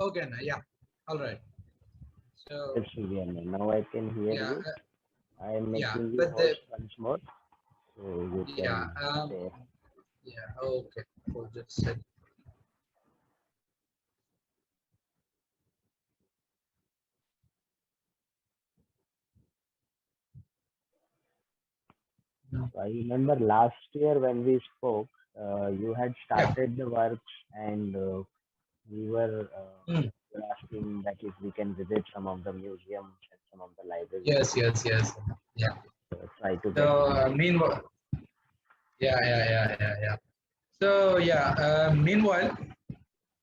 Okay, yeah. All right. So Yes, Vivian. Now I can hear yeah, you. I am yeah. making you But the host once more, so you yeah, can say. yeah. Okay. Cool. Just said. I remember last year when we spoke, you had Yeah. started the works, and we Mm. were asking that if we can visit some of the museums and some of the libraries, Yes. Yes. Yes. Yeah. try to get So more. meanwhile, yeah. So yeah. Meanwhile, Hmm.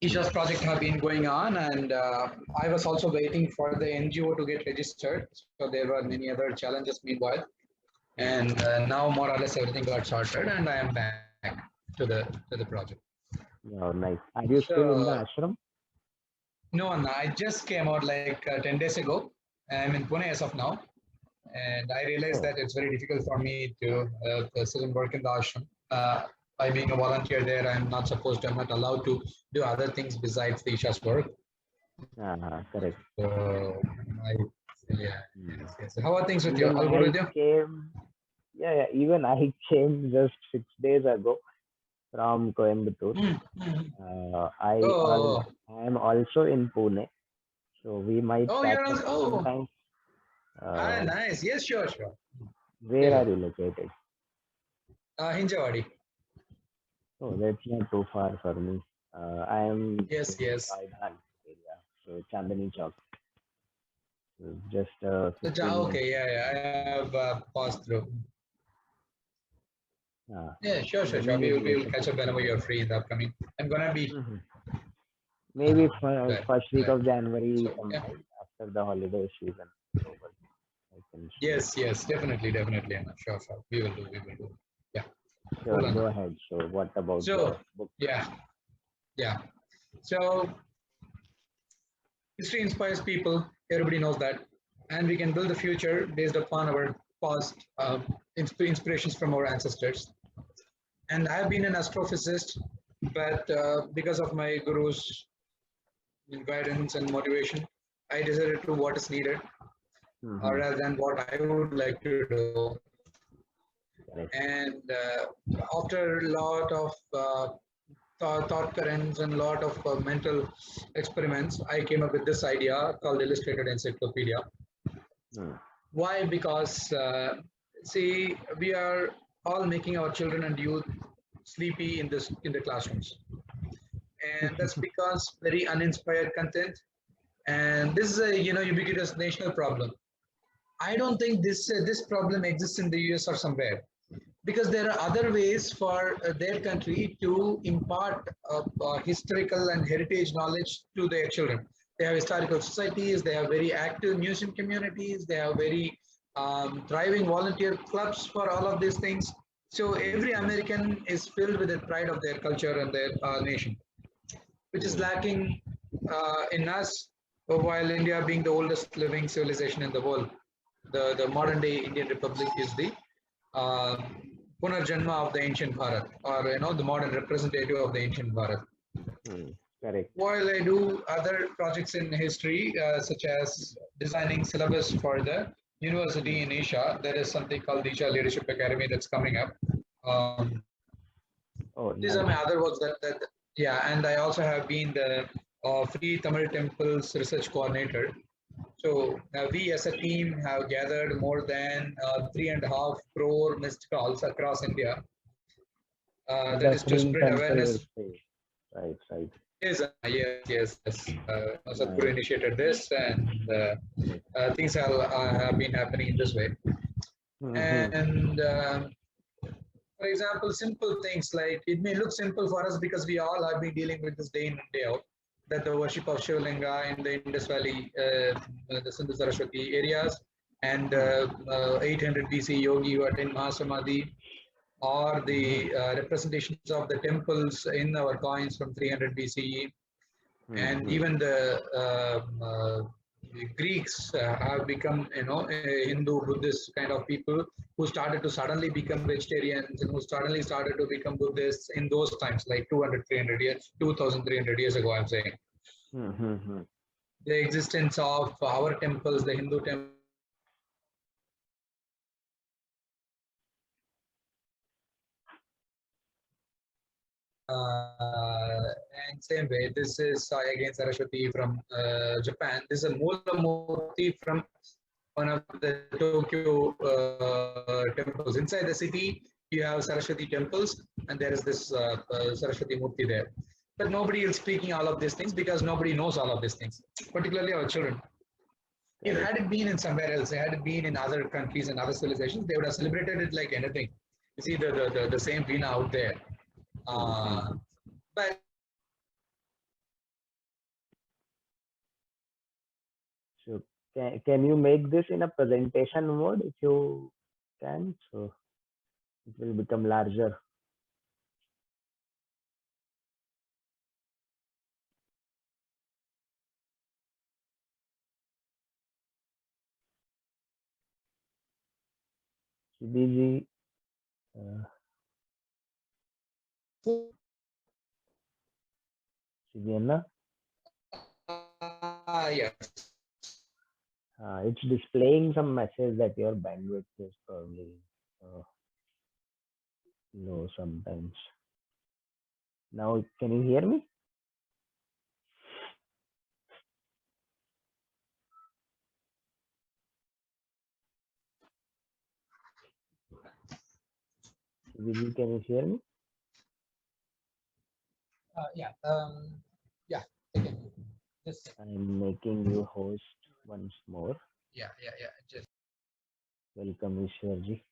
Isha's project have been going on, and I was also waiting for the NGO to get registered. So there were Hmm. many other challenges meanwhile, Hmm. and now more or less everything got sorted, and I am back to the project. Oh, nice. Are you still in So the ashram? no, I just came out like 10 days ago. I'm in Pune as of now, and I realized Oh, that it's very difficult for me to sit and work in the ashram. By being a volunteer there, I'm not allowed to do other things besides the Isha's work. correct. So, I, yeah, Hmm. yes. How are things with you? Even All good I with you? came, yeah, even I came just 6 days ago from Coimbatore. Mm, mm. Oh, I am also in Pune, so we might catch you're up also, oh, sometime. Uh, nice. Yes, sure. We where are will. you located? Hinjawadi. Oh, that's not too far for me. I am Yes, in yes. Baidan area, so Chandani Chowk, so just a So, 15 minutes. okay, yeah. I have passed through. Uh, Yeah, sure. Chandani is We will like a catch up whenever 15 you're minutes. free in the upcoming. I'm gonna be Mhm. Maybe for good. first week Good. of January, So, yeah. sometime after the holiday season is over, I can see. Yes. Definitely. Anna. Sure. We will do. Yeah. Sure, Cool, go Anna. ahead. So, what about the So, book? yeah, yeah. So, history inspires people. Everybody knows that, and we can build the future based upon our past inspirations from our ancestors. And I've been an astrophysicist, but because of my guru's guidance and motivation, I decided to what is needed Mm-hmm. rather than what I would like to do. Correct. And after a lot of thought currents and a lot of mental experiments, I came up with this idea called Illustrated Encyclopedia. Hmm. Why? Because see, we are all making our children and youth sleepy in the classrooms, and that's because very uninspired content. And this is a ubiquitous national problem. I don't think this problem exists in the US or somewhere, because there are other ways for their country to impart historical and heritage knowledge to their children. They have historical societies, they have very active museum communities, they have very thriving volunteer clubs for all of these things. So every Mm-hmm. American is filled with the pride of their culture and their nation, which is Hmm. lacking in us, while India being the oldest living civilization in the world. The modern day Indian Republic is the uh, Punarjanma of the ancient Bharat, or the modern representative of the ancient Bharat. Hmm. Correct. While I do other projects in history, such as designing syllabus for the university in Asia, there is something called the Asia Leadership Academy that's coming up. Um, Oh, these are nice. my other works that yeah, and I also have been the Free Tamil Temples Research Coordinator. So we as a team have gathered more than 3.5 crore missed calls across India. That is The to Free spread Temple awareness. space. Right, right. Yes. Sadhguru Nice. initiated this, and Correct. things have been happening in this way. Mm-hmm. And for example, simple things like it may look simple for us because we all have been dealing with this day in and day out. That the worship of Shivalinga in the Indus Valley, the Sindhu Saraswati areas, and Hmm. 800 BC Yogi who attained Mahasamadhi, or Mm-hmm. the representations of the temples in our coins from 300 BCE, and Mm-hmm. even the Greeks have become, Hindu, Buddhist kind of people who started to suddenly become vegetarians and who suddenly started to become Buddhists in those times, like 200, 300 years, 2,300 years ago, I'm saying. Mm-hmm. the existence of our temples, the Hindu temples. And same way, this is again Saraswati from Japan. This is a Mula Murti from one of the Tokyo temples. Inside the city, you have Saraswati temples, and there is this Saraswati Murti there. But nobody is speaking all of these things because nobody knows all of these things, particularly our children. If had it been in somewhere else, had it been in other countries and other civilizations, they would have celebrated it like anything. You see the same Veena out there. But So can you make this in a presentation mode if you can? So it will become larger. Cibi, Cibi, yes. it's displaying some message that your bandwidth is probably low sometimes. Now, can you hear me? Cibi, can you hear me? Yeah. Yeah. Again. Just I'm making you host once more. yeah. Just Welcome, Ishwarji.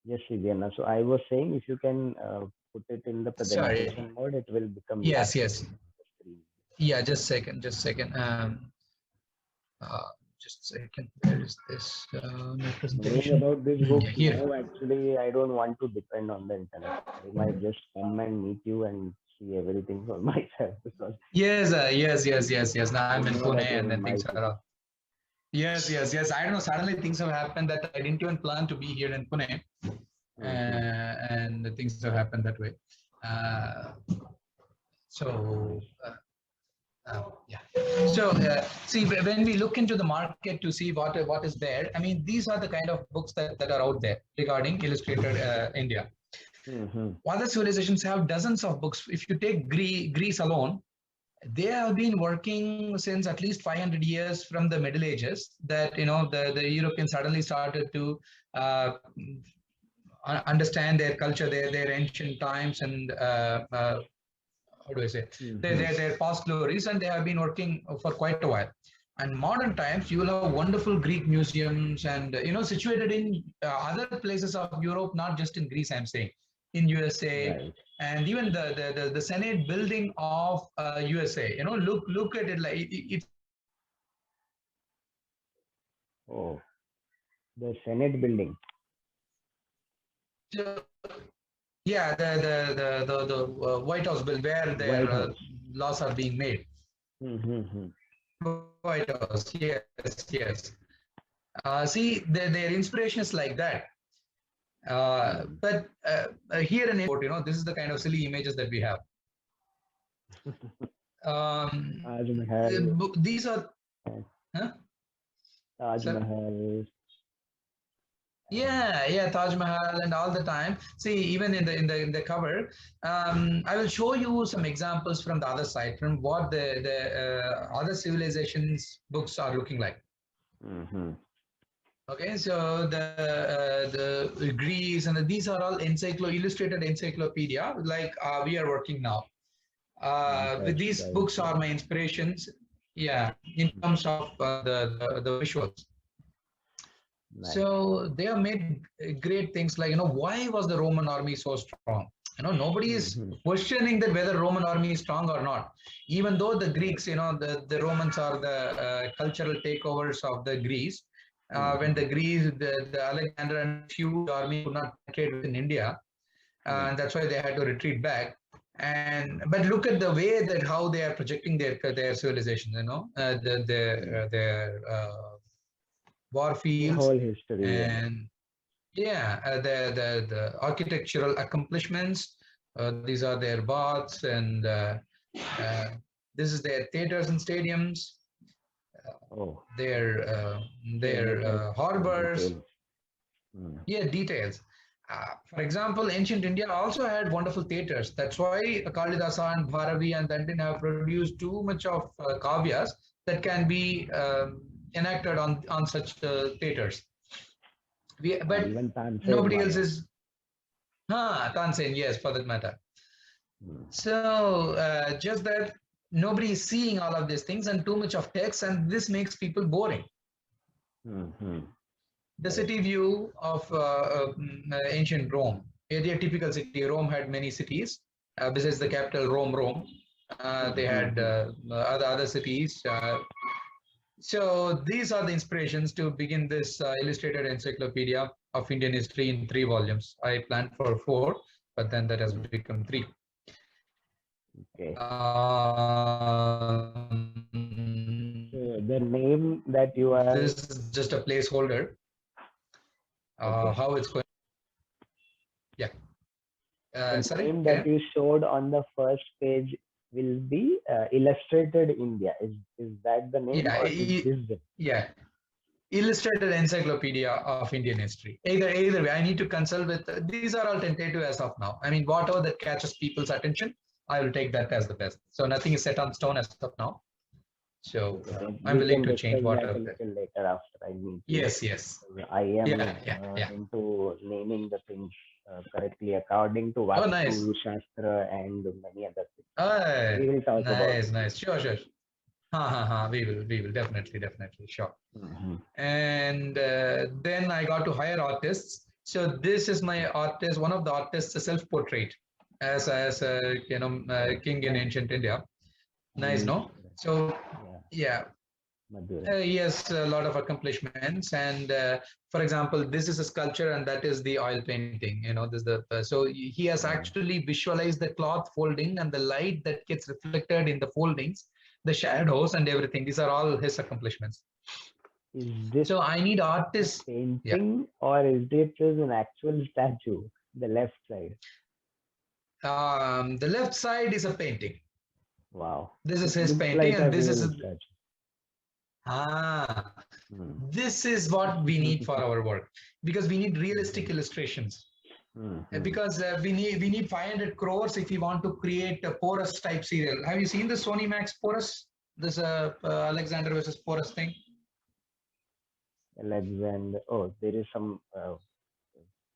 Yes, Viviana. So I was saying, if you can put it in the presentation mode, it will become yes. Yeah, just second. Just second. Just second. Where is this my presentation? About this book, Yeah, here. now actually I don't want to depend on the internet. I might just come and meet you and see everything for myself because yes. Now I'm in Pune, and then things city. are up. Yes. I don't know. Suddenly things have happened that I didn't even plan to be here in Pune, and the things have happened that way. So yeah. So see, when we look into the market to see what is there, I mean, these are the kind of books that are out there regarding illustrated India. Other civilizations have dozens of books. If you take Greece alone, they have been working since at least 500 years from the Middle Ages. That the Europeans suddenly started to understand their culture, their ancient times, and how do I say, their past glories, and they have been working for quite a while. And modern times, you will have wonderful Greek museums, and situated in other places of Europe, not just in Greece. I'm saying in USA, Right. and even the Senate building of USA. Look at it like it's. Oh, the Senate building. Yeah, the White House bill where their laws are being made. White House, yes. See, their inspiration is like that. But here in India, this is the kind of silly images that we have. These are. Huh? Taj Mahal. Yeah, Taj Mahal, and all the time. See, even in the cover, I will show you some examples from the other side, from what the other civilizations books are looking like. Okay, so the Greece and these are all illustrated encyclopedia, like we are working now. With these books are my inspirations. Yeah, in terms of the visuals. Nice. So they have made great things like, why was the Roman army so strong? Nobody is questioning that whether Roman army is strong or not. Even though the Greeks, the Romans are the cultural takeovers of the Greece. When the Alexander and huge army could not penetrate within India, and that's why they had to retreat back. But look at the way that how they are projecting their civilization. Their war fields, whole history, and Yeah, the architectural accomplishments. These are their baths, and uh, this is their theaters and stadiums. Oh, Their they look at harbors. details. Hmm. Yeah, details. For example, ancient India also had wonderful theaters. That's why Kalidasa and Bharavi and Dandin have produced too much of kavyas that can be enacted on such theaters. But Even Tansen nobody one else of. is. Tansen, yes, for that matter. Hmm. So just that nobody is seeing all of these things and too much of text, and this makes people boring. Hmm. Hmm. The Correct. city view of ancient Rome, a typical city. Rome had many cities. Besides the capital, Rome. Hmm. They Hmm. had Hmm. other cities. So these are the inspirations to begin this illustrated encyclopedia of Indian history in 3 volumes. I planned for 4, but then that has Hmm. become 3. Okay. So the This is name just a that you are placeholder. How it's okay. going. Yeah. The Sorry, name Kiran? that you showed on the first page will be Illustrated India. Is that the name Yeah, or is this the? yeah. Illustrated Encyclopedia of Indian History. Either way, I need to consult with. These are all tentative as of now. I mean, whatever that catches people's attention, I will take that as the best. So nothing is set on stone as of now. So Okay, then I'm we willing can to change discuss that whatever. a little later after I meet you. Yes, yes. I am Yeah. into naming the things correctly according to Oh, nice. Vastu, Shastra, and many other things. Ah, We will talk about it. nice. Sure. We will definitely, sure. Hmm. And then I got to hire artists. So this is my artist, one of the artists' self-portrait as a king in Nice. ancient India. Nice, Mm, no? So yeah, yeah, Madurai. he has a lot of accomplishments. And for example, this is a sculpture, and that is the oil painting. This is the so he has Mm. actually visualized the cloth folding and the light that gets reflected in the foldings, the shadows and everything. These are all his accomplishments. Is this So I need a artists. Yeah. painting or is it just an actual statue? The left side. The left side is a painting. Wow. This is It his looks painting, like a and this is real statue. ah. Hmm. This is what we need for our work, because we need realistic Mhm. illustrations. Mhm. Because we need 500 crores if we want to create a porous type serial. Have you seen the Sony Max porous? This Alexander versus porous thing. Alexander. Oh, there is some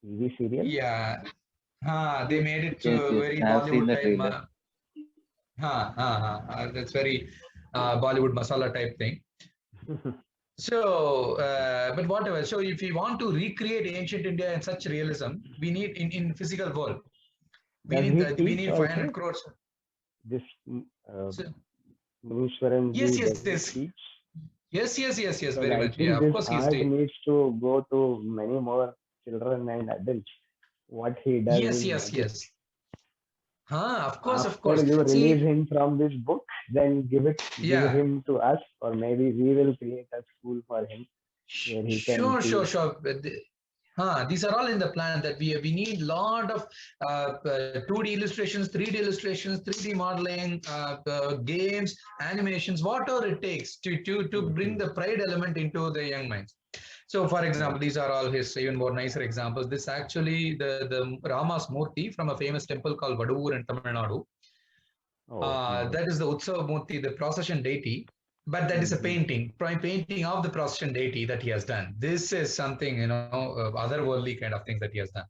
TV serial. Yeah. They Yes, made it yes, yes. very I have seen Bollywood the type. trailer. That's very Bollywood masala type thing. So, but whatever. So, if we want to recreate ancient India in such realism, we need in physical world. We Does need he we teach need 500 also? crores. This uh, So, Munishwaran yes, ji, yes, does he yes, teach? yes. Because Very I much. Yeah, think of this course he's art doing. needs to go to many more children and adults. What he does in magic. Yes. Of After course. you release See, him from this book, then give yeah, him to us, or maybe we will create a school for him where he can teach. sure. These are all in the plan that we need lot of 2D illustrations, 3D illustrations, 3D modeling, games, animations, whatever it takes to bring Mhm. the pride element into the young minds. So, for example, Correct. these are all his even more nicer examples. This actually the Rama's Murti from a famous temple called Vaduvur in Tamil Nadu. Oh, nice. That is the Utsava Murti, the procession deity, but that is a Hmm. painting, prime painting of the procession deity that he has done. This is something, otherworldly kind of things that he has done.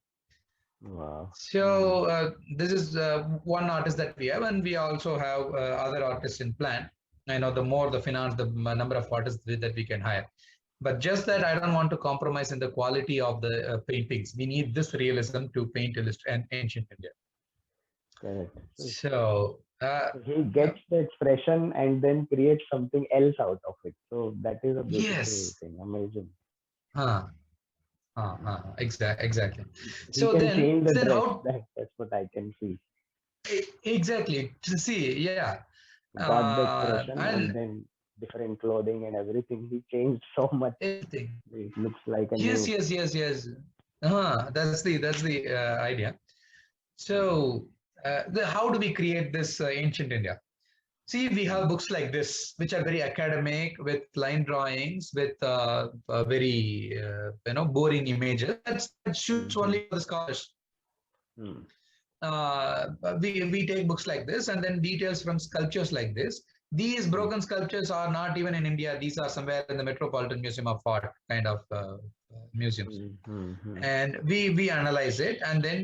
Wow. Hmm. So this is one artist that we have, and we also have other artists in plan. I know the more the finance, the number of artists that we can hire. But just that I don't want to compromise in the quality of the paintings. We need this realism to paint ancient India. Correct. So, So so he gets the expression and then creates something else out of it. So that is a beautiful yes, thing. Amazing. uh, exactly. He So can then, change the then dress. how That's what I can see. exactly to see? Yeah, Got the expression and and then different clothing and everything. He changed so much. everything. It looks like a Yes, new. yes. That's the idea. So, how do we create this ancient India? See, we have books like this, which are very academic, with line drawings, with very boring images. That shoots only for the scholars. Mm. uh, we take books like this and then details from sculptures like this. These Mm. broken sculptures are not even in India. These are somewhere in the Metropolitan Museum of Art kind of museums. Mm. Mm. And we analyze it, and then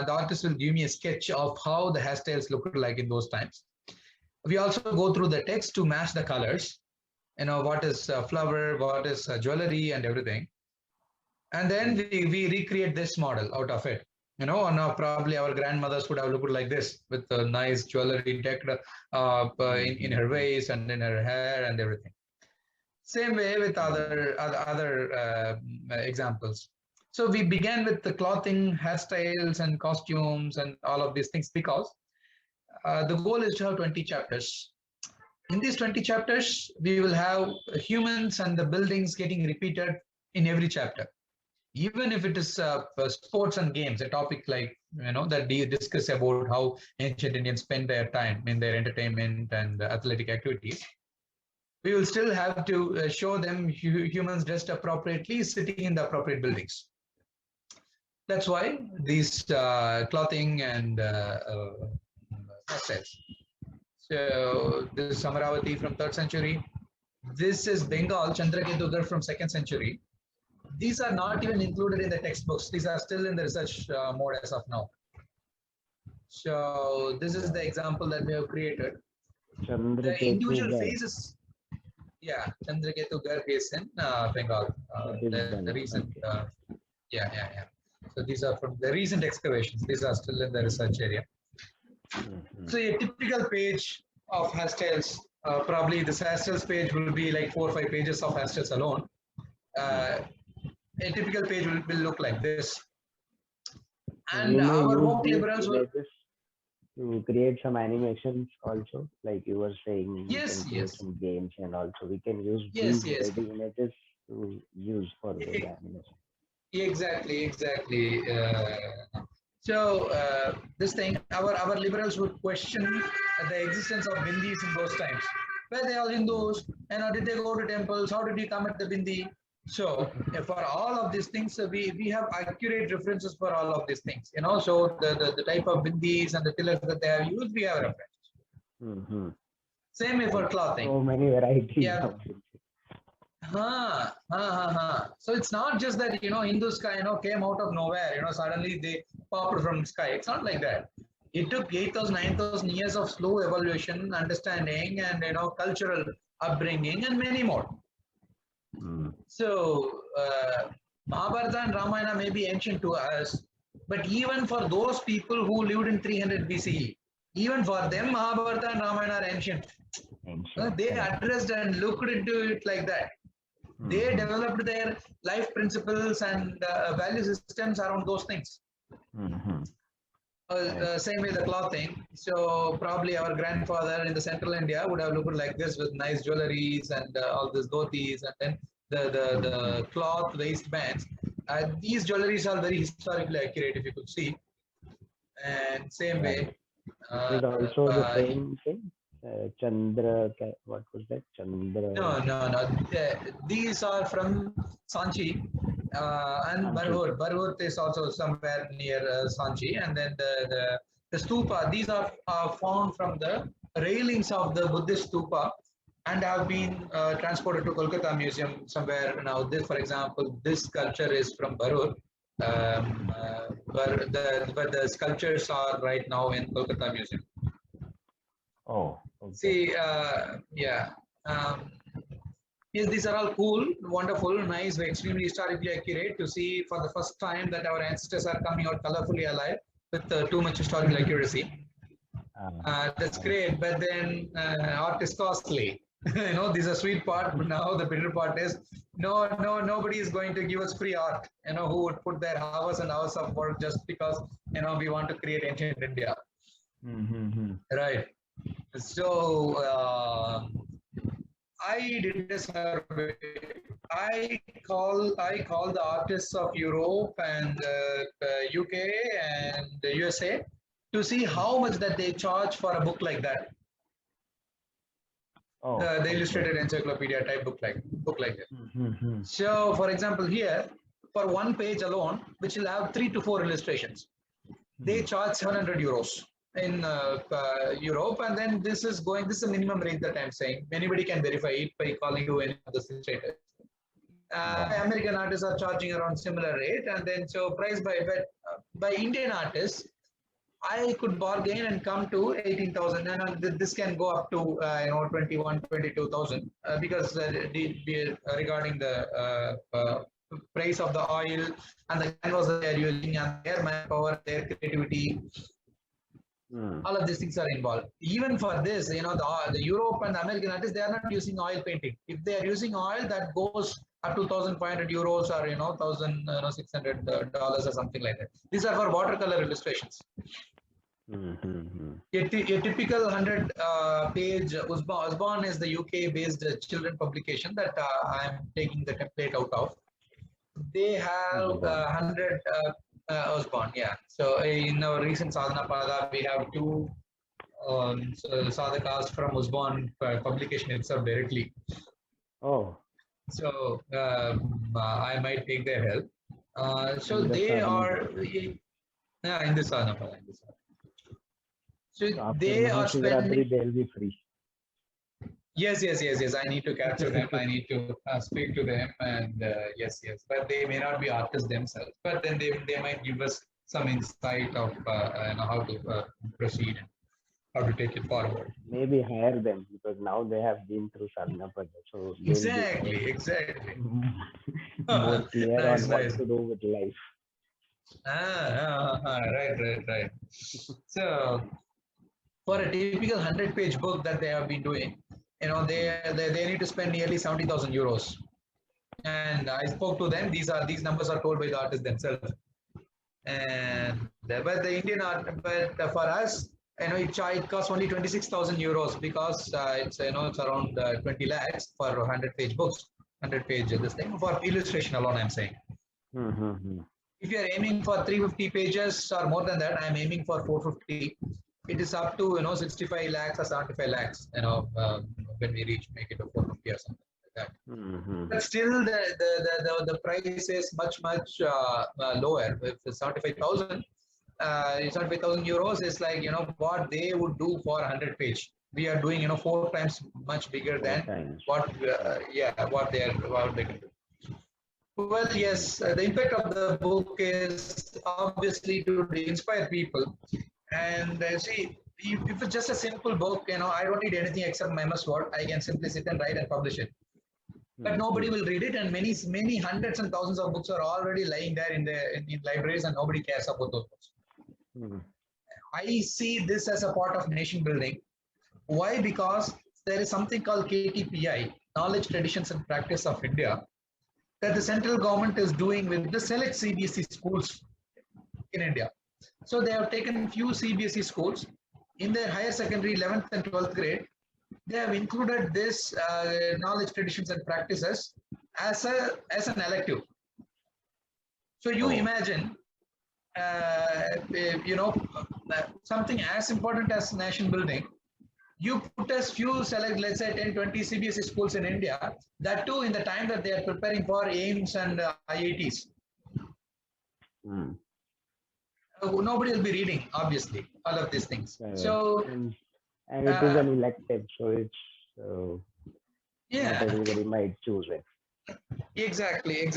the artist will give me a sketch of how the hairstyles looked like in those times. We also go through the text to match the colors. What is flower, what is jewelry, and everything. And then Mm. we recreate this model out of it. And probably our grandmothers would have looked like this with a nice jewelry decked in her Mm. waist and in her hair and everything. Same way with Mm. other examples. So we began with the clothing, hairstyles, and costumes, and all of these things because the goal is to have 20 chapters. In these 20 chapters, we will have humans and the buildings getting repeated in every chapter. Even if it is sports and games, a topic like that we discuss about how ancient Indians spend their time in their entertainment and athletic activities, we will still have to show them humans dressed appropriately sitting in the appropriate buildings. That's why these clothing and hairstyles. So this is Samaravati from 3rd century. This is Bengal Chandraketugarh from 2nd century. These are not even included in the textbooks. These are still in the research mode as of now. So this is the example that we have created. The Chandraketu individual Gar. phases. Yeah, Chandraketu Garh is in Bengal. That is The Bengal. recent, Okay. yeah. So these are from the recent excavations. These are still in the research area. Mm-hmm. So a typical page of hairstyles, probably this hairstyles page will be like 4 or 5 pages of hairstyles alone. Uh, a typical page will look like this. And And you may our use work these liberals will, images to create some animations also, like you were saying, we can yes, create yes, some games, and also we can use these yes. ready images to use for those E- animations. Exactly. This thing, our liberals would question the existence of bindis in those times. Were they all Mm. Hindus? Did they go to temples? How did you come at the bindi? So for all of these things, we have accurate references for all of these things. So the type of bindis and the pillars that they have used, we have references. Mm-hmm. Same way for Like clothing. so many varieties Yeah. of it. So it's not just that Hindus came out of nowhere. Suddenly they popped from sky. It's not like that. It took 8,000, 9,000 years of slow evolution, understanding, and cultural upbringing, and many more. Mm. So Mahabharata and Ramayana may be ancient to us, but even for those people who lived in 300 BCE, even for them, Mahabharata and Ramayana are ancient. Ancient, They correct. addressed and looked into it like that. They Mm-hmm. developed their life principles and value systems around those things. Mm-hmm. Correct. Same way the clothing. So probably our grandfather in the central India would have looked like this with nice jewelries and all these dhotis, and then Mm-hmm. the cloth waistbands. These jewelries are very historically accurate, if you could see. And same Right. way, Is uh, it also the uh, same thing? What was that? Chandra no. These are from Sanchi and Sanchi. Barhur. Barhur is also somewhere near Sanchi. And then the stupa, these are found from the railings of the Buddhist stupa and have been transported to Kolkata Museum somewhere. Now, this, for example, this sculpture is from Barhur. But the sculptures are right now in Kolkata Museum. Oh, okay. See, yeah. Um, Yes, these are all cool, wonderful, nice, extremely historically accurate to see for the first time that our ancestors are coming out colorfully alive with too much historical accuracy. That's Correct. great, but then art is costly. This is a sweet part, but now the bitter part is nobody is going to give us free art. Who would put their hours and hours of work just because we want to create ancient India, Mm-hmm. right? So I did a survey. I call the artists of Europe and UK and the USA to see how much that they charge for a book like that, Oh, the okay. illustrated encyclopedia type book like that. Mm-hmm. So, for example, here for one page alone, which will have 3 to 4 illustrations, they charge 700 euros in Europe, and then this is going. This is the minimum rate that I'm saying. Anybody can verify it by calling to any of the illustrators. Yeah. American artists are charging around similar rate, and then so price by Indian artists, I could bargain and come to 18,000, and this can go up to 21, 22,000 because regarding the price of the oil and the canvas that they are using and their manpower, their creativity, all of these things are involved. Even for this, the Europe and the American artists, they are not using oil painting. If they are using oil, that goes up to 1,500 euros or 1,600 dollars or something like that. These are for watercolor illustrations. Mm-hmm. A typical 100 page Usborne is the UK based children publication that I'm taking the template out of. They have 100 Usborne, yeah. So in our recent Sadhana Pada, we have two sadhakas from Usborne publication itself directly. Oh. So I might take their help. So In the they sadhana are pada. in the Sadhana Pada. So After they are spending. Mahashivratri, they'll be free. Yes. I need to capture them. I need to speak to them, and yes. But they may not be artists themselves. But then they might give us some insight of how to proceed and how to take it forward. Maybe hire them because now they have been through sadhana pada, so they'll Exactly. be more clear Nice. on what to do with life. Right. So for a typical 100-page book that they have been doing, they need to spend nearly 70,000 euros. And I spoke to them. These numbers are told by the artists themselves. And but the Indian art, but for us, it costs only 26,000 euros because it's around 20 lakhs for 100-page books, 100-page this thing for illustration alone. I'm saying. Mm-hmm. If you are aiming for 350 pages or more than that, I'm aiming for 450. It is up to 65 lakhs or 75 lakhs. When we make it to 450 or something like that. Mm-hmm. But still, the price is much lower. If 75,000, 75,000 euros is like what they would do for 100-page. We are doing 4 times much bigger than what they can do. Well, yes, the impact of the book is obviously to inspire people. And see, if it's just a simple book, I don't need anything except my MS Word. I can simply sit and write and publish it. But nobody will read it, and many hundreds and thousands of books are already lying there in libraries, and nobody cares about those books. I see this as a part of nation building. Why? Because there is something called KTPI, Knowledge, Traditions and Practice of India, that the central government is doing with the select CBSE schools in India. So they have taken few CBSE schools in their higher secondary 11th and 12th grade. They have included this knowledge, traditions and practices as an elective. So you imagine, something as important as nation building. You put as few select, let's say 10, 20 CBSE schools in India, that too in the time that they are preparing for AIMS and IITs. Nobody will be reading, obviously, all of these things. So, and it is an elective, so it's not everybody might choose it. Exactly.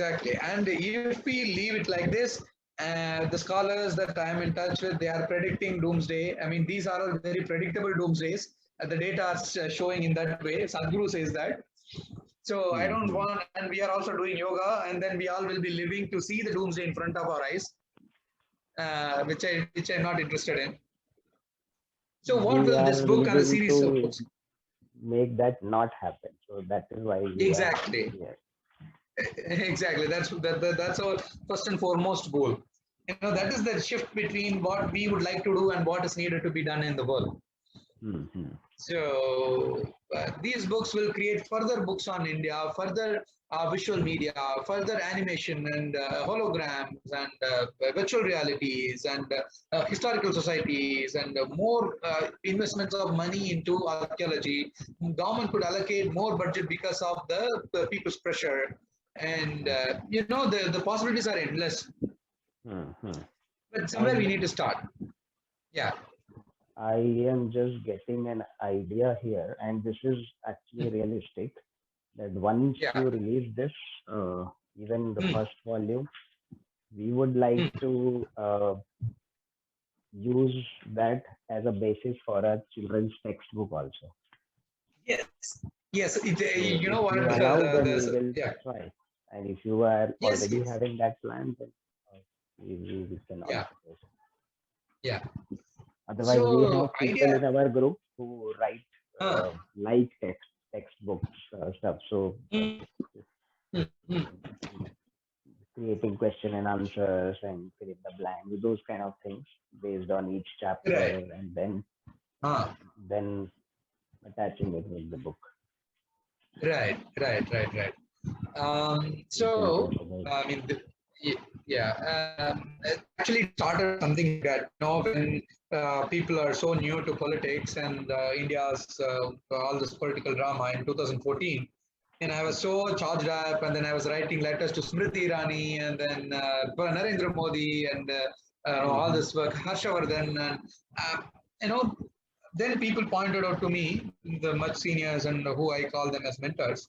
And if we leave it like this, the scholars that I am in touch with, they are predicting doomsday. I mean, these are all very predictable doomsdays. The data are showing in that way. Sadhguru says that. So I don't want, and we are also doing yoga, and then we all will be living to see the doomsday in front of our eyes, which I'm not interested in. So what will this book and the series of books make that not happen? So that is why exactly. That's our first and foremost goal. That is the shift between what we would like to do and what is needed to be done in the world. So these books will create further books on India, further visual media, further animation and holograms and virtual realities and historical societies and more investments of money into archaeology. Government could allocate more budget because of the people's pressure. And the possibilities are endless. Mhm. But somewhere we And need to start. Yeah, I am just getting an idea here, and this is actually realistic, that once yeah. you release this, even the Mm, first volume, we would like mm. to use that as a basis for a children's textbook also. Yes, yes. So You if know what? you allow, then we There's will yeah, try. And if you are yes, already yes, having that plan, then we can yeah, also do so. yeah. Otherwise, we So have people idea. in our group who write Uh, like textbooks stuff. So mm, mm, mm. creating question and answers and fill in the blank, those kind of things based on each Right. chapter, and Uh, then attaching it with the book. right, right, right, right. We can So, consider it. I mean, yeah, it actually started something like that. When people are so new to politics and India's all this political drama in 2014, and I was so charged up, and then I was writing letters to Smriti Irani, and then Narendra Modi, and all Mm-hmm. this work, Harshavardhan, and uh, you know, then people pointed out to me, the much seniors and who I call them as mentors,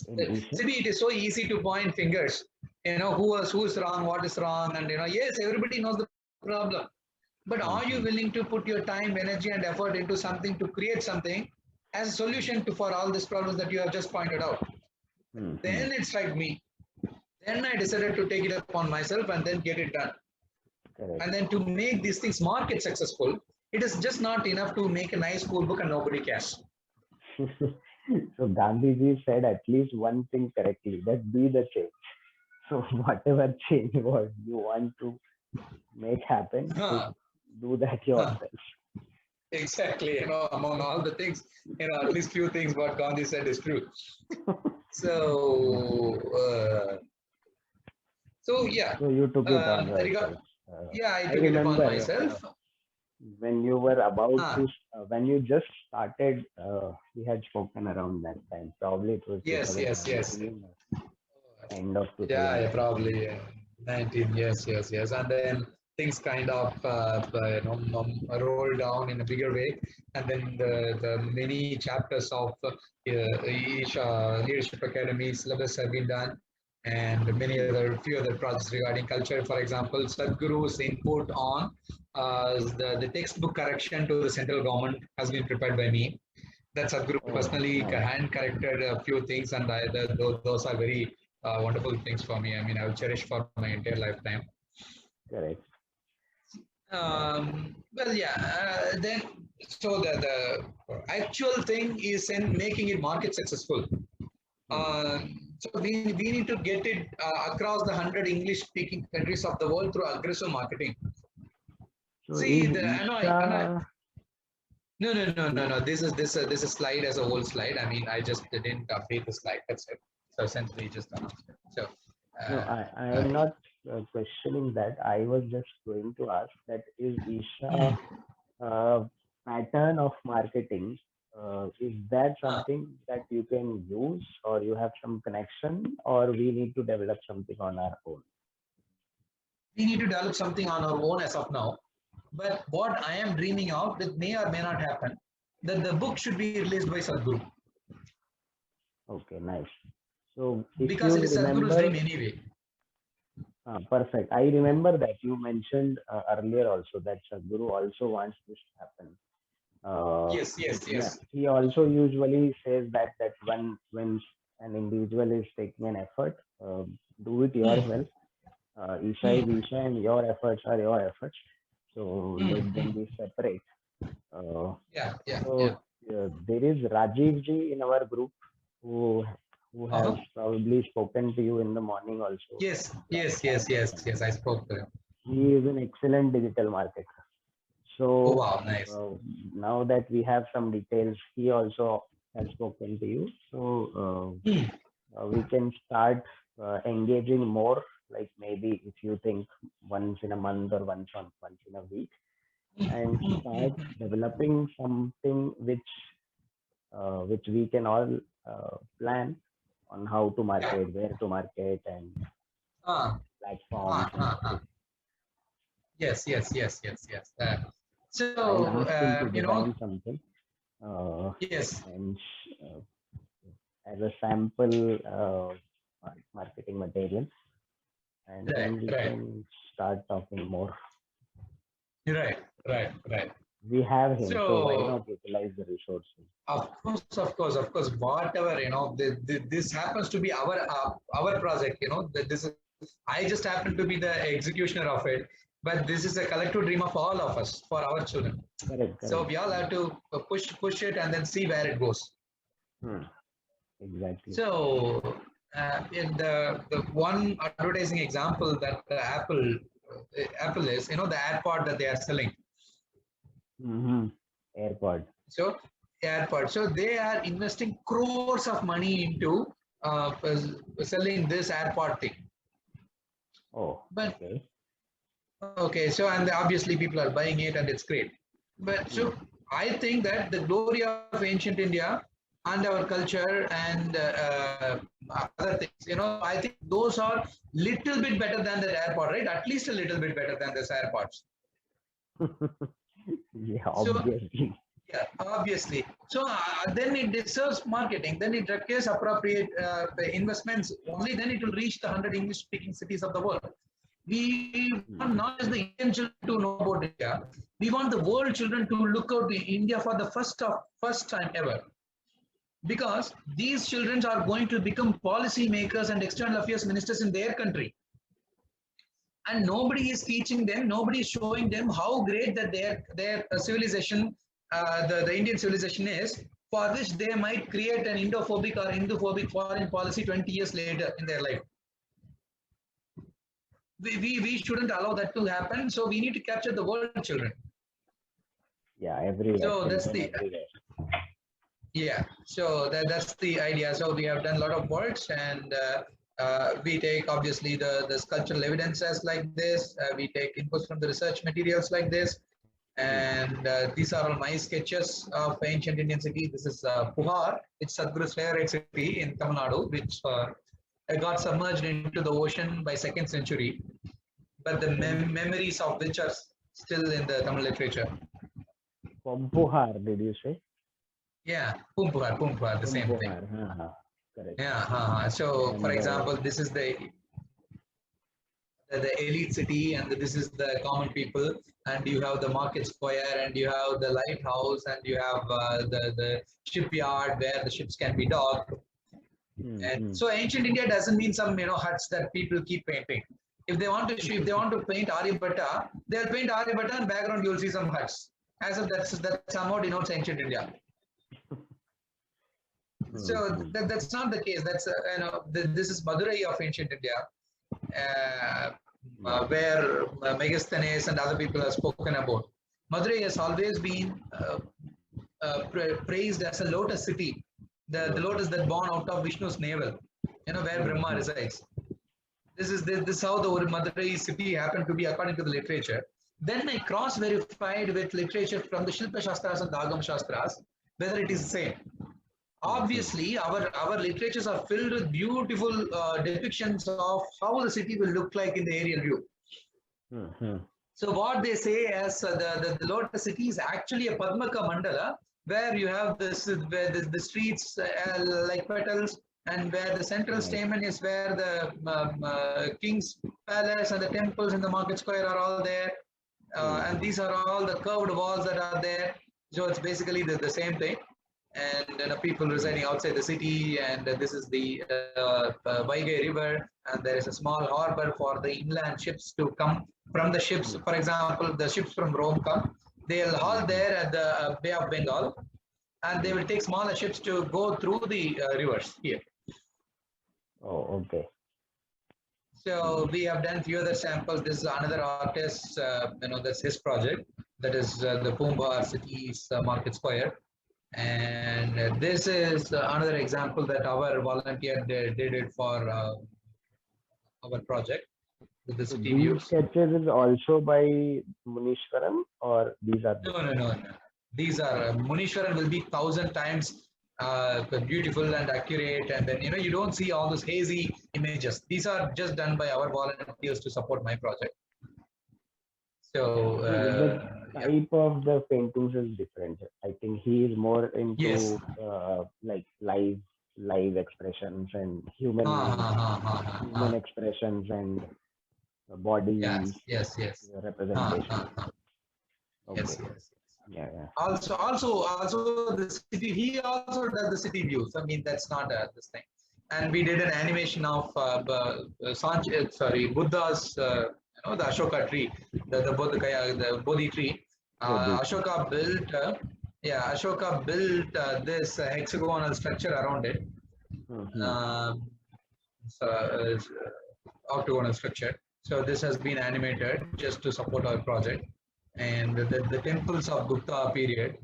In Isha. Cibi, it is so easy to point fingers. Who's wrong, what is wrong, and yes, everybody knows the problem. But are you Mm-hmm. willing to put your time, energy, and effort into something to create something as a solution to for all these problems that you have just pointed out? Mm-hmm. Then it struck me. Then I decided to take it upon myself and then get it done. Correct. And then to make these things market successful, it is just not enough to make a nice school book and nobody cares. So Gandhiji said at least one thing correctly, that be the change. So whatever change what you want to make happen, just Huh, do that huh. yourself. Exactly, among all the things, at least few things what Gandhi said is true. So, yeah, So you took it on regard, yourself. yeah, I I took it upon remember myself. when you were about Ah, to, when you just started, we had spoken around that time. Probably it was yes, yes, yes. 2019 or end of Yeah, 2019. probably 19. Yes, yes, yes. And then things kind of roll down in a bigger way. And then the many chapters of each leadership academy syllabus have been done, and many Hmm. other few other projects regarding culture. For example, Sadhguru's input on the textbook correction to the central government has been prepared by me. That Sadhguru Oh, personally nice. hand corrected a few things, and those are very wonderful things for me. I mean, I will cherish for my entire lifetime. Correct. Nice. Well, yeah. Then, so the actual thing is in making it market successful. Hmm. So we need to get it across the 100 English speaking countries of the world through aggressive marketing. So See, is the I know Isha, no. This is slide as a whole slide. I mean, I just didn't update the slide. That's it. So essentially, just announced it. So, no, uh, I uh, am not questioning that. I was just going to ask that is Isha mm, pattern of marketing, is that uh, something that you can use, or you have some connection, or we need to develop something on our own? we need to develop something on our own as of now. But what I am dreaming of, that may or may not happen, that the book should be released by Sadhguru Okay, nice. So if because you it is Sadhguru's dream remember, anyway. perfect. I remember that you mentioned earlier also that Sadhguru also wants this to happen. Uh, Yes, yes, yeah, yes. he also usually says that when an individual is taking an effort, do it Mm, yourself. Isha is mm, Isha, and your efforts are your efforts. So mm, let them mm. be separate. Uh, Yeah, yeah, yeah. so there is Rajiv ji in our group who who has Uh-huh. probably spoken to you in the morning also Yes, last yes, last yes, yes, session. yes. I spoke to him. He is an excellent digital marketer. Oh, So wow, nice. uh, now that we have some details, he also has spoken to you. So Mm, we can start engaging more. Like maybe if you think once in a month or once in a week, and start developing something which we can all plan on how to Yeah. market, where to market, and Ah, platforms and ah. everything. Yes, yes, yes, yes, yes. I'll So, ask him to design something uh, yes, and as a sample marketing material, and right, then we right, can start talking more. right, right. We have him, so why So, not utilize the resources? of course, whatever, this happens to be our project. This is, I just happen to be the executioner of it, but this is a collective dream of all of us for our children. Correct, So correct. we all have to push it and then see where it goes. Hmm, exactly. So, in the one advertising example that Apple is, the AirPod that they are selling. Mm-hmm. AirPod. So, AirPod. So they are investing crores of money into selling this AirPod thing. Oh, But okay. okay, so and obviously people are buying it and it's great. But Hmm. so I think that the glory of ancient India and our culture and other things, I think those are little bit better than the AirPod, right? At least a little bit better than this AirPods. Yeah, So obviously. yeah, obviously. So then it deserves marketing. Then it requires appropriate investments. Only then it will reach the 100 English-speaking cities of the world. We want Hmm. not just the Indian children to know about India. We want the world children to look out to India for the first time ever. Because these children are going to become policy makers and external affairs ministers in their country. And nobody is teaching them, nobody is showing them how great that their civilization, the Indian civilization is, for which they might create an Indophobic or Hinduphobic foreign policy 20 years later in their life. We shouldn't allow that to happen. So we need to capture the world children. Yeah, everywhere, So that's children the everywhere. yeah. So that's the idea. So we have done a lot of works, and we take obviously the cultural evidences like this. We take inputs from the research materials like this, Hmm. and these are all my sketches of ancient Indian city. This is Puhar. It's Sadhguru's favorite city in Tamil Nadu, which got submerged into the ocean by second century, but the Pom memories of which are still in the Tamil literature. Pompuhar, did you say? Yeah, Pumpuhar, the same thing. Pompuhar. Correct. Yeah, so for Remember. example, this is the elite city, and this is the common people, and you have the market square, and you have the lighthouse, and you have the shipyard where the ships can be docked. Hmm. And Hmm. so ancient India doesn't mean some huts that people keep painting. If they want to paint Aryabhatta, they'll paint Aryabhatta, and background you'll see some huts. As if that somehow denotes ancient India. Hmm. So Hmm. that's not the case. That's this is Madurai of ancient India, uh, Hmm. where Megasthenes and other people have spoken about. Madurai has always been praised as a lotus city, the lotus Lotus. that born out of Vishnu's navel, where Hmm. Brahma Hmm. resides. This is how the Madurai city happened to be according to the literature. Then I cross-verified with literature from the Shilpa Shastras and the Agam Shastras whether it is the same. Hmm. Hmm. Obviously, our literatures are filled with beautiful depictions of how the city will look like in the aerial view. Hmm. Hmm. So what they say as the Lotus city is actually a Padmaka Mandala, where you have where the streets like petals, and where the central Nice. stamen is where the king's palace and the temples in the market square are all there, Hmm. and these are all the curved walls that are there. So it's basically the same thing, and people Hmm. residing outside the city, and this is the Vaigai River, and there is a small harbor for the inland ships to come from the ships. Hmm. For example, the ships from Rome come, they'll Hmm. halt Hmm. there at the Bay of Bengal, and they Hmm. will take smaller ships to go through the rivers here. Oh, okay. So we have done few other samples. This is another artist, that's his project. That is the Pumba City's Market Square. And this is another example that our volunteer did it for our project with the So city these views. sketches is also by Munishwaran, or these are No, different? no, no, no. These are Munishwaran will be thousand times beautiful and accurate, and then you don't see all those hazy images. These are just done by our volunteers to support my project. So No, the yeah, type of the paintings is different. I think he is more yes. into like live expressions and Ha ha ha ha ha ha. human expressions and Yes, body yes, yes. Ha representation. ha ha. Yes, Okay. yes. Yeah, yeah. Also the city. He also does the city views. I mean, that's not this thing. And we did an animation of Buddha's, the Ashoka tree, the Bodhi tree. Bodhi tree. Ashoka built, Ashoka built this hexagonal structure around it. Mm-hmm. Um, so, octagonal structure. So this has been animated just to support our project. And the temples of Gupta period,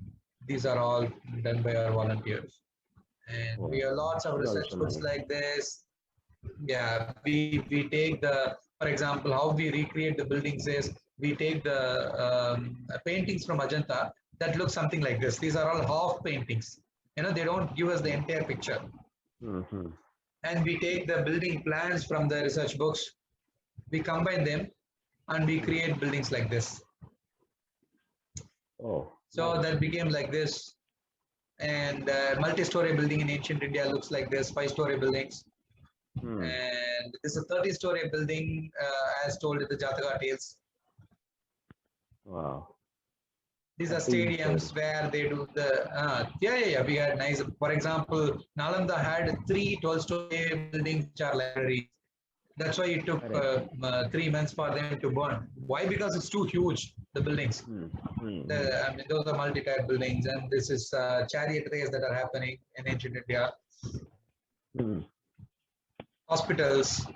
these are all done by our volunteers. And we Oh, have lots that of is research also books nice. like this. Yeah, we take for example, how we recreate the buildings is we take the paintings from Ajanta that look something like this. These are all half paintings. They don't give us the entire picture. Mm-hmm. And we take the building plans from the research books, we combine them, and we Mm. create buildings like this. Oh, So nice. that became like this. And multi-story building in ancient India looks like this, five-story buildings. Hmm. And this is a 30-story building, as told in the Jataka tales. Wow. These are 30 stadiums stories. where they do the we had nice. For example, Nalanda had three 12-story buildings which are libraries. That's why it took Correct. 3 months for them to burn. Why? Because it's too huge, the buildings. Hmm. Hmm. Hmm. I mean, those are multi-tier buildings, and this is chariot race that are happening in ancient India. Hmm. Hospitals.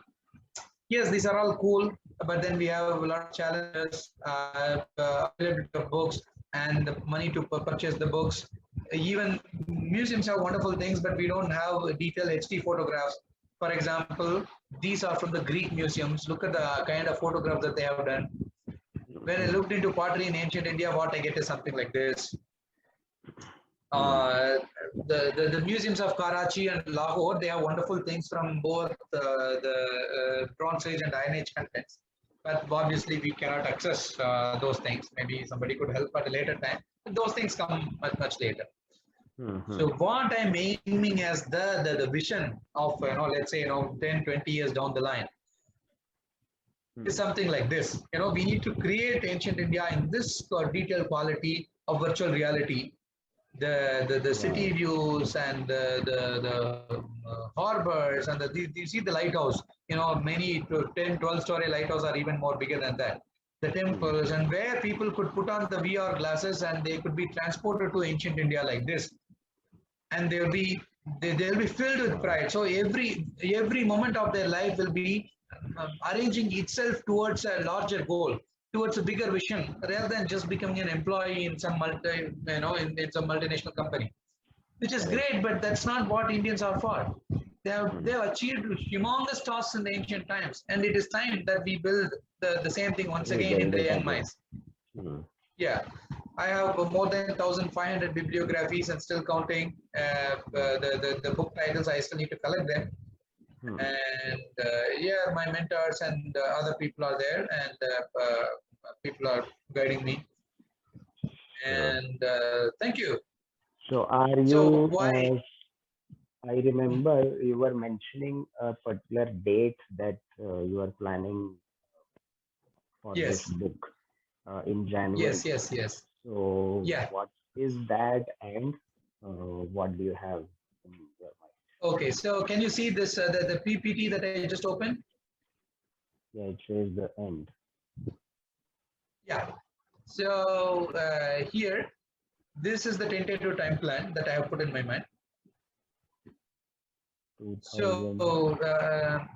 Yes, these are all cool, but then we have a lot of challenges, availability of books, and the money to purchase the books. Even museums have wonderful things, but we don't have detailed HD photographs. For example, these are from the Greek museums. Look at the kind of photographs that they have done. When I Hmm. looked into pottery in ancient India, what I get is something like this. Hmm. Uh, the museums of Karachi and Lahore, they have wonderful things from both the Bronze Age and Iron Age contents. But obviously, we cannot access those things. Maybe somebody could help at a later time. But those things come much, much later. Hmm. Hmm. So what I'm aiming as the vision of, let's say, 10, 20 years down the line is Hmm. something like this. We need to create ancient India in this detailed quality of virtual reality, the city Wow. views and the harbors and you see the lighthouse, many to 10, 12-story lighthouse are even more bigger than that, the Hmm. temples, and where people could put on the VR glasses and they could be transported to ancient India like this, and they'll be filled with Wow. pride. So every moment of their life will be arranging itself towards a larger goal, towards a bigger vision, rather than just becoming an employee in some in some multinational company, which is Correct. great. But that's not what Indians are for. They Hmm. have achieved humongous tasks in the ancient times, and it is time that we build the same thing once again in Rebuild the it young again. minds. Hmm. Yeah, I have more than 1,500 bibliographies and still counting. Hmm. The book titles, I still need to collect them. Hmm. And yeah, my mentors and other people are there, and people are guiding me. Sure. And thank you. So are So you, why? I remember you were mentioning a particular date that you are planning for this Yes, book in yes, January. yes, yes. So Yeah. what is that, and what do you have in your mind? Okay. So can you see this the PPT that I just opened? Yeah, it says the end, Yeah. So here, this is the tentative time plan that I have put in my mind. So 2000.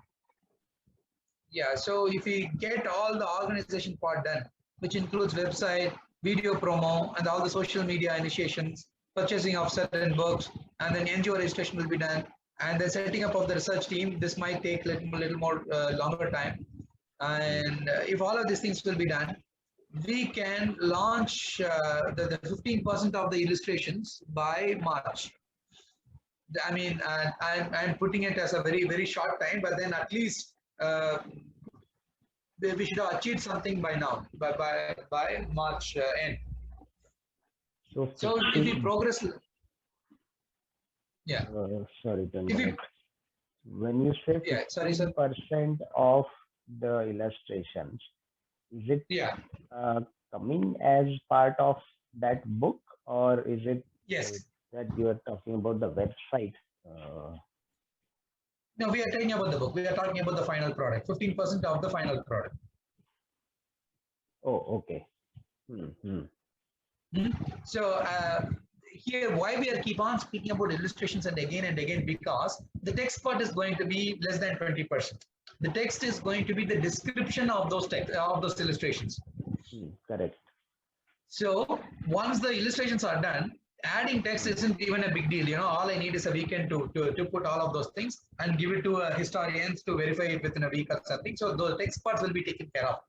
yeah, so if we get all the organization part done, which includes website, video promo, and all the social media initiations, purchasing of certain books, and then NGO registration will be done, and the setting up of the research team. This might take little more longer time, and if all of these things will be done, we can launch the 15% of the illustrations by March. I mean, I'm putting it as a very short time, but then at least we should have achieved something by now, by March end. So So if we progress, yeah. Sorry, If we, when you say yeah, sorry, sir. 15% of the illustrations, is it coming as part of that book, or is it Yes. that you are talking about the website? No, we are talking about the book. We are talking about the final product. 15% of the final product. Oh, okay. So here, why we are keep on speaking about illustrations and again, because the text part is going to be less than 20%. The text is going to be the description of those illustrations. Correct. So once the illustrations are done, adding text isn't even a big deal. All I need is a weekend to put all of those things and give it to historians to verify it within a week or something. So those text parts will be taken care of.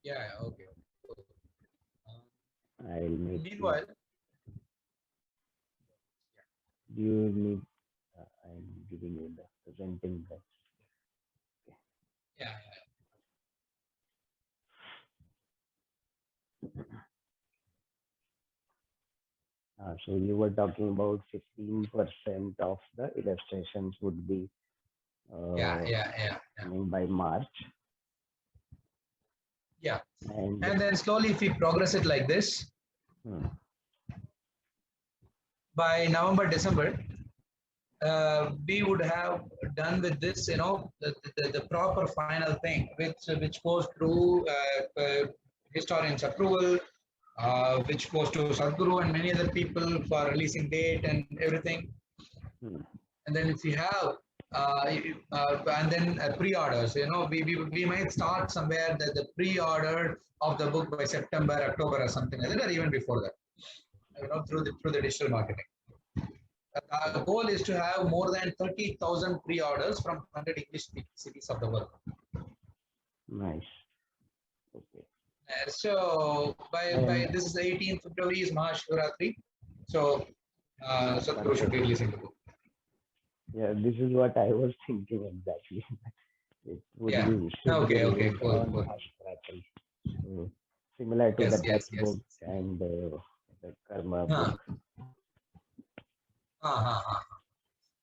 Yeah, okay. I'll make Meanwhile, you need, I'm giving you the presenting that. Okay. Yeah. So you were talking about 15% of the illustrations would be coming by March. Yeah. And then slowly, if we progress it like this, by November, December, we would have done with this, the proper final thing, which goes through historians' approval, which goes to Sadhguru and many other people for releasing date and everything. And then if you have, and then pre-orders, we might start somewhere the pre-order of the book by September, October, or something like that, or even before that, through the digital marketing. Our goal is to have more than 30,000 pre-orders from 100 English-speaking cities of the world. Nice. Okay. So by this is the 18th February is Mahashivratri. So Sadhguru should be releasing the book. Yeah, this is what I was thinking exactly. It would be okay, cool. Similar to the text book and the karma book.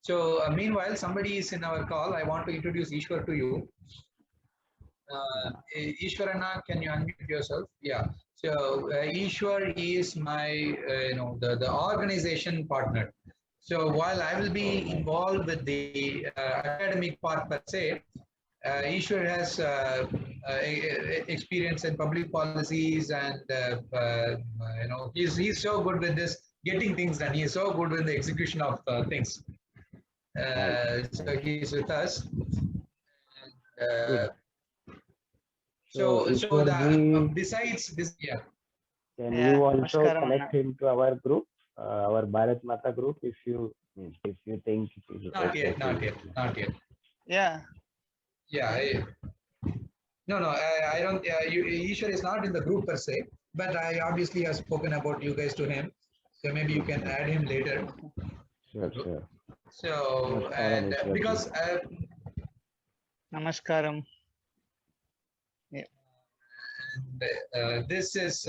So meanwhile, somebody is in our call. I want to introduce Ishwar to you. Ishwarana, can you unmute yourself? Yeah. So Ishwar is my, the organization partner. So while I will be involved with the academic part per se, Ishwar has experience in public policies, and he's so good with this getting things done. He is so good with the execution of things. So he's with us. Besides this, can you also connect him to our group, our Bharat Mata group, if you think it is not yet. Yeah. No, I don't. Ishwar is not in the group per se, but I obviously have spoken about you guys to him, so maybe you can add him later. Sure. So, and because Namaskaram. And this is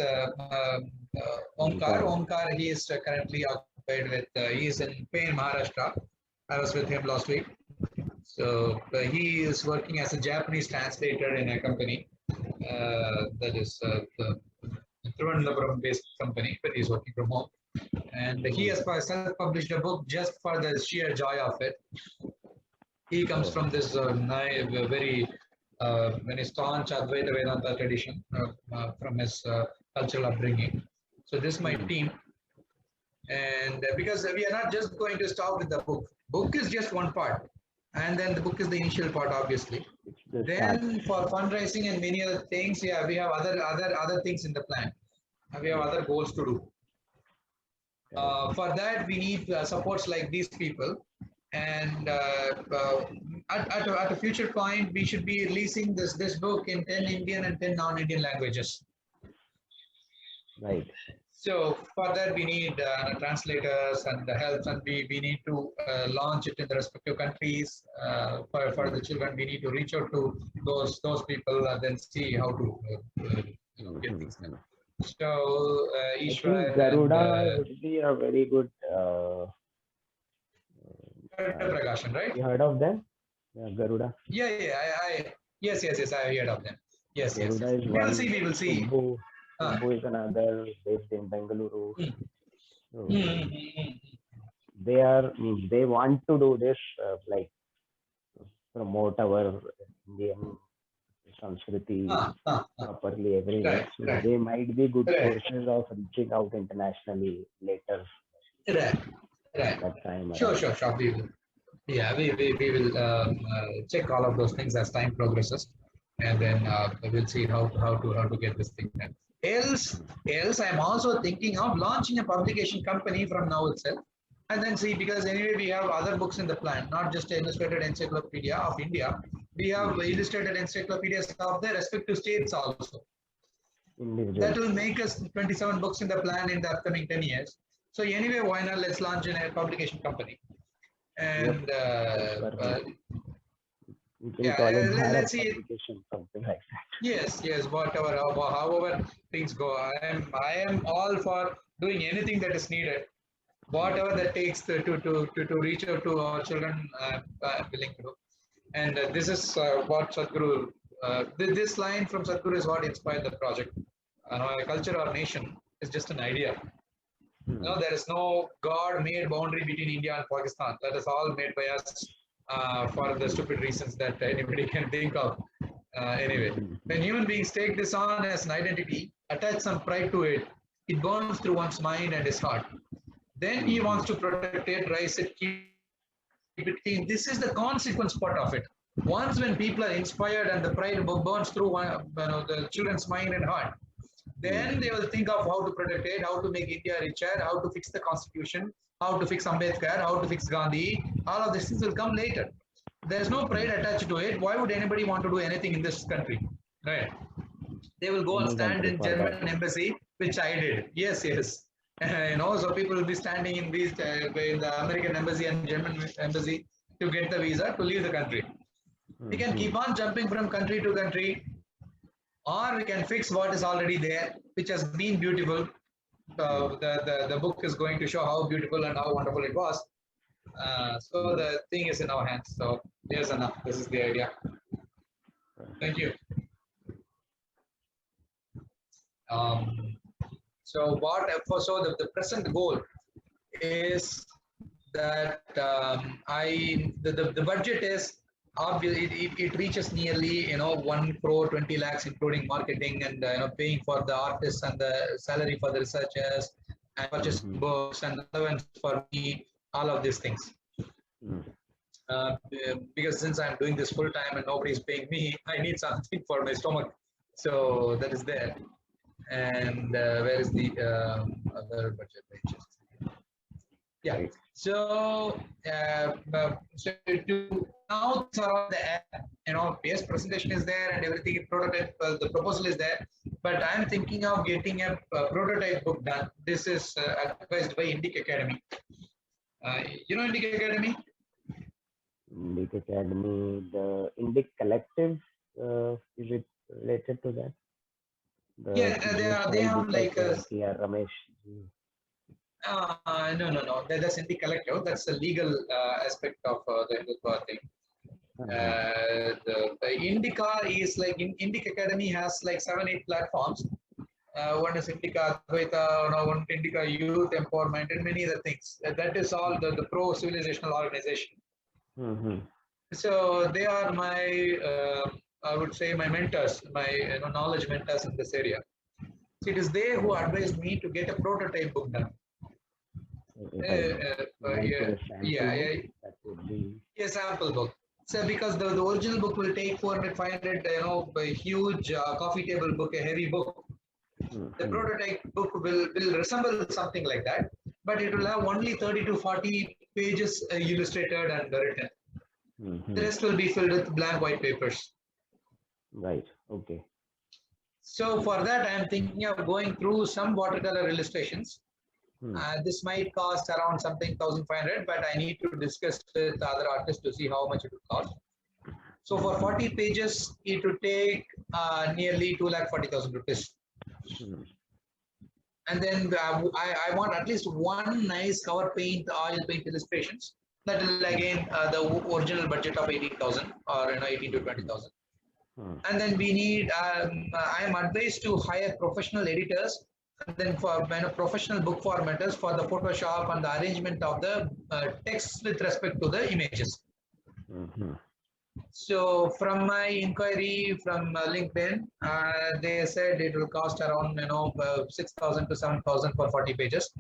Omkar. Omkar, he is currently occupied with, he is in Pune, Maharashtra. I was with him last week. So he is working as a Japanese translator in a company that is the Thiruvananthapuram based company, but he's working from home. and he has self-published a book just for the sheer joy of it. He comes Oh. from this very staunch Advaita Vedanta tradition from his cultural upbringing. So this is my team, and because we are not just going to stop with the book. Book is just one part, and then the book is the initial part, obviously. It's the start. Then for fundraising and many other things, yeah, we have other things in the plan. We have other goals to do. For that, we need supports like these people. And at a future point, we should be releasing this book in 10 Indian and 10 non-Indian languages. Right. So for that, we need translators and the help, and we need to launch it in the respective countries. For the children, we need to reach out to those people and then see how to get things done. So I think Ishwar Garuda and would be a very good. Prakashan, right? You heard of them? Yeah, Garuda. Yes, I heard of them. Yes. Garuda is We will one. see. We will see. Subbu is another, based in Bengaluru. So they want to do this, like promote our Indian Sanskriti properly everywhere. So they might be good sources of reaching out internationally later. Right. That time. Sure. We will. Yeah, we will check all of those things as time progresses, and then we'll see how to get this thing done. Else, I'm also thinking of launching a publication company from now itself, and then see, because anyway we have other books in the plan, not just Illustrated Encyclopedia of India. We have illustrated encyclopedias of the respective states also. That will make us 27 books in the plan in the upcoming 10 years. So anyway, why not let's launch a publication company. And you can call it Bharat let's see. Publication, something like that. Yes, whatever, however things go. I am all for doing anything that is needed, whatever that takes to reach out to our children. I'm willing to do. And this is what Sadhguru. This line from Sadhguru is what inspired the project. Culture or nation is just an idea. No, there is no God-made boundary between India and Pakistan. That is all made by us for the stupid reasons that anybody can think of. Anyway, when human beings take this on as an identity, attach some pride to it, it burns through one's mind and his heart. Then he wants to protect it, rise it, keep it clean. This is the consequence part of it. Once when people are inspired and the pride burns through the children's mind and heart, then they will think of how to protect it, how to make India richer, how to fix the constitution, how to fix Ambedkar, how to fix Gandhi. All of these things will come later. There's no pride attached to it. Why would anybody want to do anything in this country? Right? They will go and stand in German embassy, which I did. Yes. So people will be standing in these in the American embassy and German embassy to get the visa to leave the country. We can keep on jumping from country to country, or we can fix what is already there, which has been beautiful. The book is going to show how beautiful and how wonderful it was. So the thing is in our hands. So here's enough. This is the idea. Thank you. So the present goal is that the budget is obviously it reaches nearly 1 crore 20 lakhs including marketing and paying for the artists and the salary for the researchers and purchasing books and allowance for me, all of these things. Because since I'm doing this full time and nobody is paying me, I need something for my stomach. So that is there. And where is the other budget pages? Yeah. So to now yes, presentation is there and everything. Prototype, the proposal is there, but I'm thinking of getting a prototype book done. This is advised by Indic Academy. Indic Academy? Indic Academy, the Indic Collective, is it related to that? They have like Ramesh. No. That's Indic Collective. That's the legal aspect of the Hindutva thing. The Indica is like Indic Academy has like 7-8 platforms. one is Indica Advaita, one Indica Youth Empowerment, and many other things. That is all the pro-civilizational organization. Mm-hmm. So they are my, I would say, my mentors, my knowledge mentors in this area. So it is they who advised me to get a prototype book done. If I want Yeah, a sample yeah, book, yeah, that would be. yeah, sample book. So because the original book will take 400, 500, a huge coffee table book, a heavy book. The Mm-hmm. prototype book will resemble something like that, but it will have only 30 to 40 pages illustrated and written. The Mm-hmm. rest will be filled with blank white papers. Right. Okay. So for that, I am thinking of going through some watercolor illustrations. Hmm. This might cost around something 1,500, but I need to discuss with other artists to see how much it will cost. So for Mm-hmm. 40 pages, it would take nearly 2,40,000 rupees. Hmm. And then I want at least one nice cover paint, oil paint illustrations. That will again the original budget of 18,000 or 18 to Hmm. 20,000. Hmm. And then we need. I am advised to hire professional editors, and then for professional book formatters for the Photoshop and the arrangement of the text with respect to the images. Mm-hmm. So from my inquiry from LinkedIn, they said it will cost around 6,000 to 7,000 for 40 pages,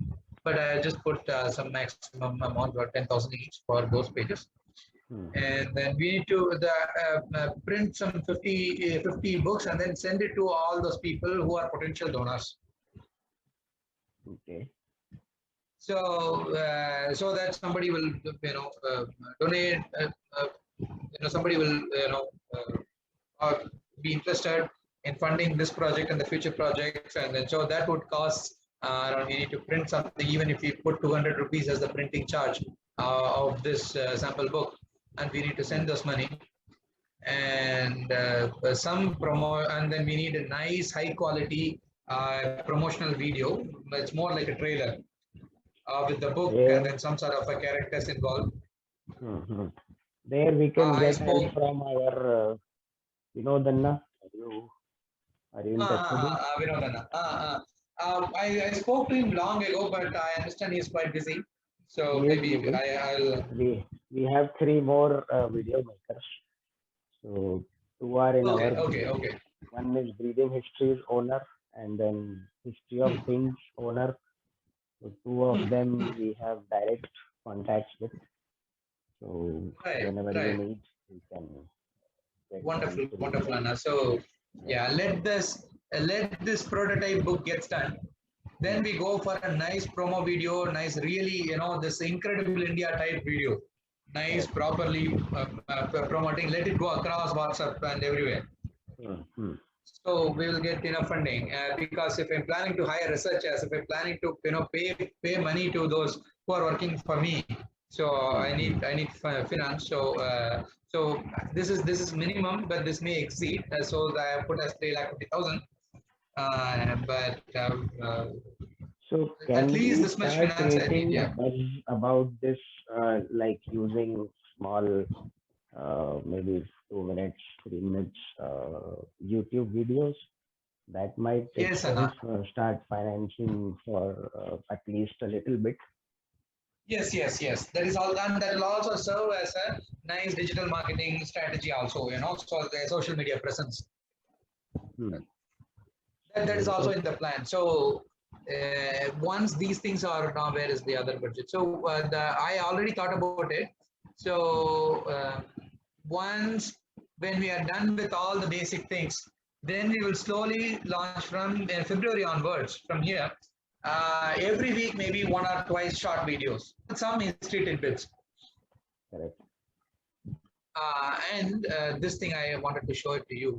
but I just put some maximum amount for 10,000 each for those pages. Mm-hmm. And then we need to print some 50 books and then send it to all those people who are potential donors. Okay. So that somebody will donate. Somebody will or be interested in funding this project and the future projects, and then so that would cost around. We need to print something, even if we put 200 rupees as the printing charge of this sample book, and we need to send those money and some promo, and then we need a nice high quality promotional video. It's more like a trailer with the book and There, then some sort of a characters involved. mm-hmm. There we can I get help spoke. from our Danna. Are you in touch with him? Vinodana. I spoke to him long ago, but I understand he's quite busy. So He is maybe busy. I'll. We have three more video makers. So two are in our Okay, okay, group. okay. One is Breathing Histories owner, and then History of Hmm. Things owner. So two of them we have direct contacts with. So Right, whenever you right. need, you can get them Wonderful, through wonderful, them. Anna. So Yeah. yeah, let this prototype book gets done. Then Hmm. we go for a nice promo video, nice, really, this incredible India type video, nice, Correct. properly promoting. Let it go across WhatsApp and everywhere. Hmm. Hmm. So we will get enough funding because if I'm planning to hire researchers, if I'm planning to pay money to those who are working for me, so Hmm. Hmm. I need finance. So this is minimum, but this may exceed. So I put as 3,50,000. But So at can least we this much start finance I need. creating a Yeah. buzz about this, like using small, maybe 2 minutes, 3 minutes YouTube videos? That might Yes, itself Anna. start financing for at least a little bit. Yes, yes, yes. That is all done. That will also serve as a nice digital marketing strategy also, so the social media presence. Hmm. That is So, also in the plan. So once these things are now, where is the other budget? So I already thought about it. So once when we are done with all the basic things, then we will slowly launch from February onwards. From here, every week maybe one or twice short videos, some history tidbits. correct. And this thing I wanted to show it to you.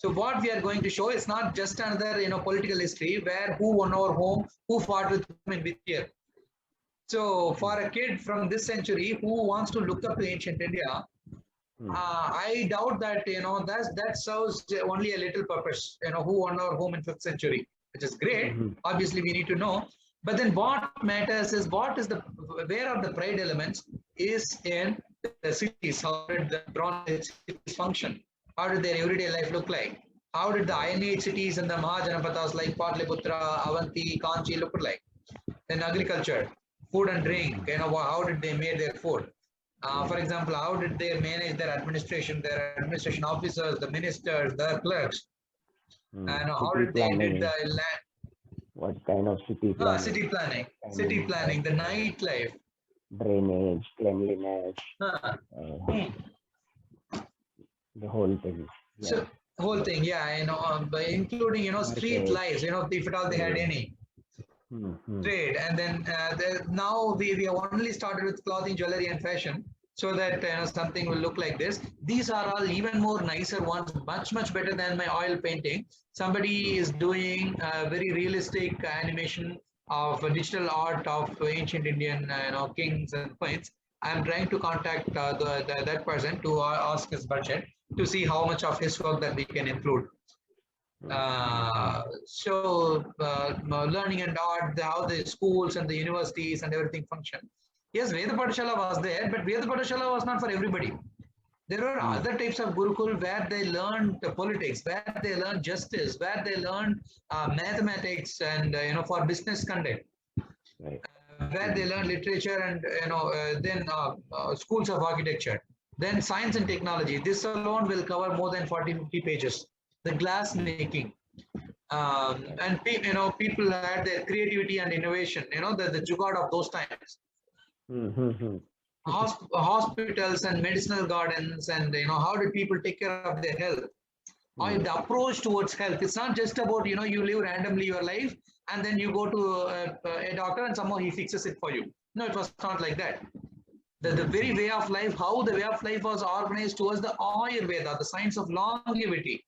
So what we are going to show is not just another political history where who won our home, who fought with whom in which year. So Hmm. for a kid from this century who wants to look up to ancient India, Hmm. I doubt that that serves only a little purpose. Who won our home in 5th century, which is great. Hmm. Obviously, we need to know. But then what matters is where are the pride elements is in the cities. How did the bronze cities function? How did their everyday life look like? How did the Iron Age cities and the Mahajanapathas like Patliputra, Avanti, Kanchi look like? Then agriculture, food and drink, how did they make their food? For example, how did they manage their administration officers, the ministers, the clerks, and how City did they did planning. the land, What kind of city planning? city And planning, the nightlife. drainage, cleanliness, Uh, uh, hmm. the whole thing. Yeah. So whole thing, yeah, by including street Markets. lives, if at all they had Trade. any Mm-hmm. trade, and then now we have only started with clothing, jewelry, and fashion, so that something will look like this. These are all even more nicer ones, much better than my oil painting. Somebody is doing very realistic animation of digital art of ancient Indian kings and queens. I'm trying to contact that person to ask his budget to see how much of his work that we can include. Learning and art, how the schools and the universities and everything function. Yes, Veda Pathshala was there, but Veda Pathshala was not for everybody. There were Mm. other types of Gurukul where they learned politics, where they learned justice, where they learned mathematics and for business conduct, Right. where they learned literature and then schools of architecture, then science and technology. This alone will cover more than 40-50 pages. The glass making, and people had their creativity and innovation, the jugaad of those times. Mm-hmm. Hospitals and medicinal gardens, and how did people take care of their health, or the approach towards health. It's not just about you live randomly your life and then you go to a doctor and somehow he fixes it for you. No, it was not like that. The very way of life, how the way of life was organized towards the Ayurveda, the science of longevity.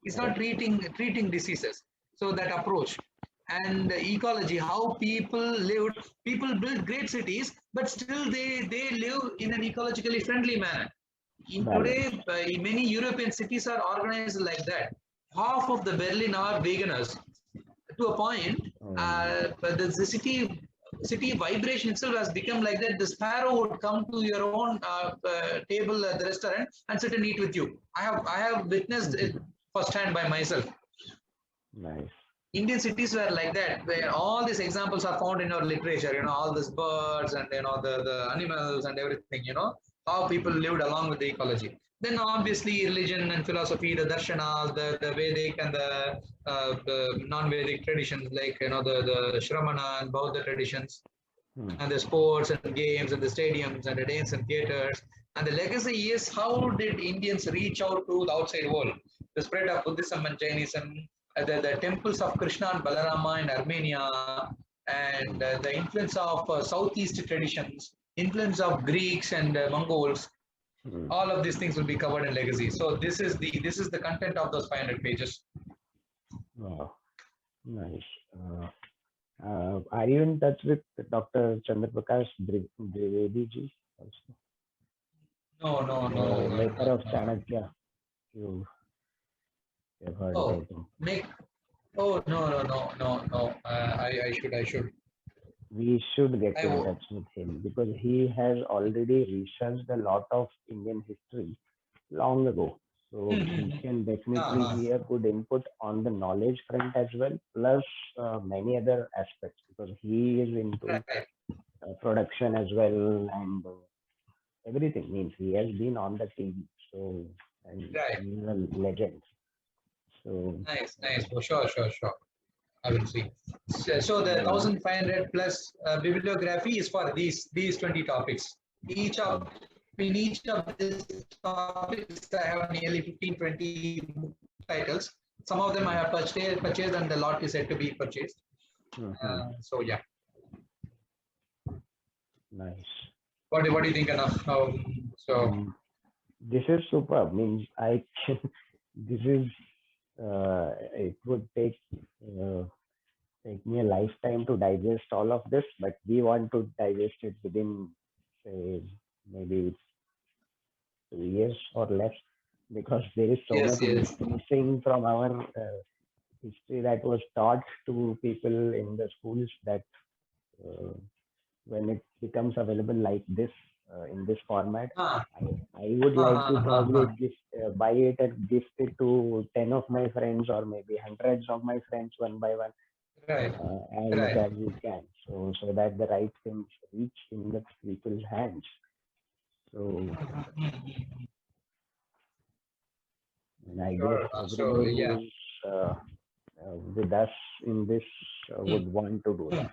It's not treating diseases. So that approach, and ecology, how people lived. People built great cities, but still they live in an ecologically friendly manner. In Balance. today, many European cities are organized like that. Half of the Berlin are veganers to a point. But the city vibration itself has become like that. The sparrow would come to your own table at the restaurant and sit and eat with you. I have witnessed it firsthand by myself. Nice. Indian cities were like that, where all these examples are found in our literature, all these birds and the animals and everything, how people lived along with the ecology. Then obviously religion and philosophy, the darshanas, the Vedic and the non-Vedic traditions, like the Shramana and Bauddha traditions, and the sports and games and the stadiums and the dance and theaters. And the legacy is, how did Indians reach out to the outside world? The spread of Buddhism and Jainism, the temples of Krishna and Balarama in Armenia, and the influence of Southeast traditions, influence of Greeks and Mongols. All of these things will be covered in legacy. So this is the content of those 500 pages. Wow. Nice. Are you in touch with Dr. Chandraprakash Dwivedi ji also? No. Maker of Chanakya. You have heard Oh, about him. make. Oh, no. I should. We should get I in will. touch with him because he has already researched a lot of Indian history long ago. So he can definitely Uh-huh. be a good input on the knowledge front as well, plus many other aspects because he is into Right, production as well and everything. Means he has been on the TV, so and right. he's a legend. So Nice. Oh, sure. I will see. So the yeah, 1,500 plus bibliography is for these 20 topics. Each of In each of these topics, I have nearly 15, 20 titles. Some of them I have purchased, and the lot is yet to be purchased. So yeah. nice. What do you think enough? This is superb. Means I can. This is. It would uh, take me a lifetime to digest all of this, but we want to digest it within, say, maybe 2 years or less, because there is so much Yes. missing from our history that was taught to people in the schools that uh, when it becomes available like this in this format, Ah, I would like to probably ah. buy it and gift it to 10 of my friends or maybe hundreds of my friends one by one, Right, as much right. as we can. So that the right things reach in the people's hands. So, and I guess Sure. So everybody yeah. who is with us in this Hmm, would want to do hmm. that.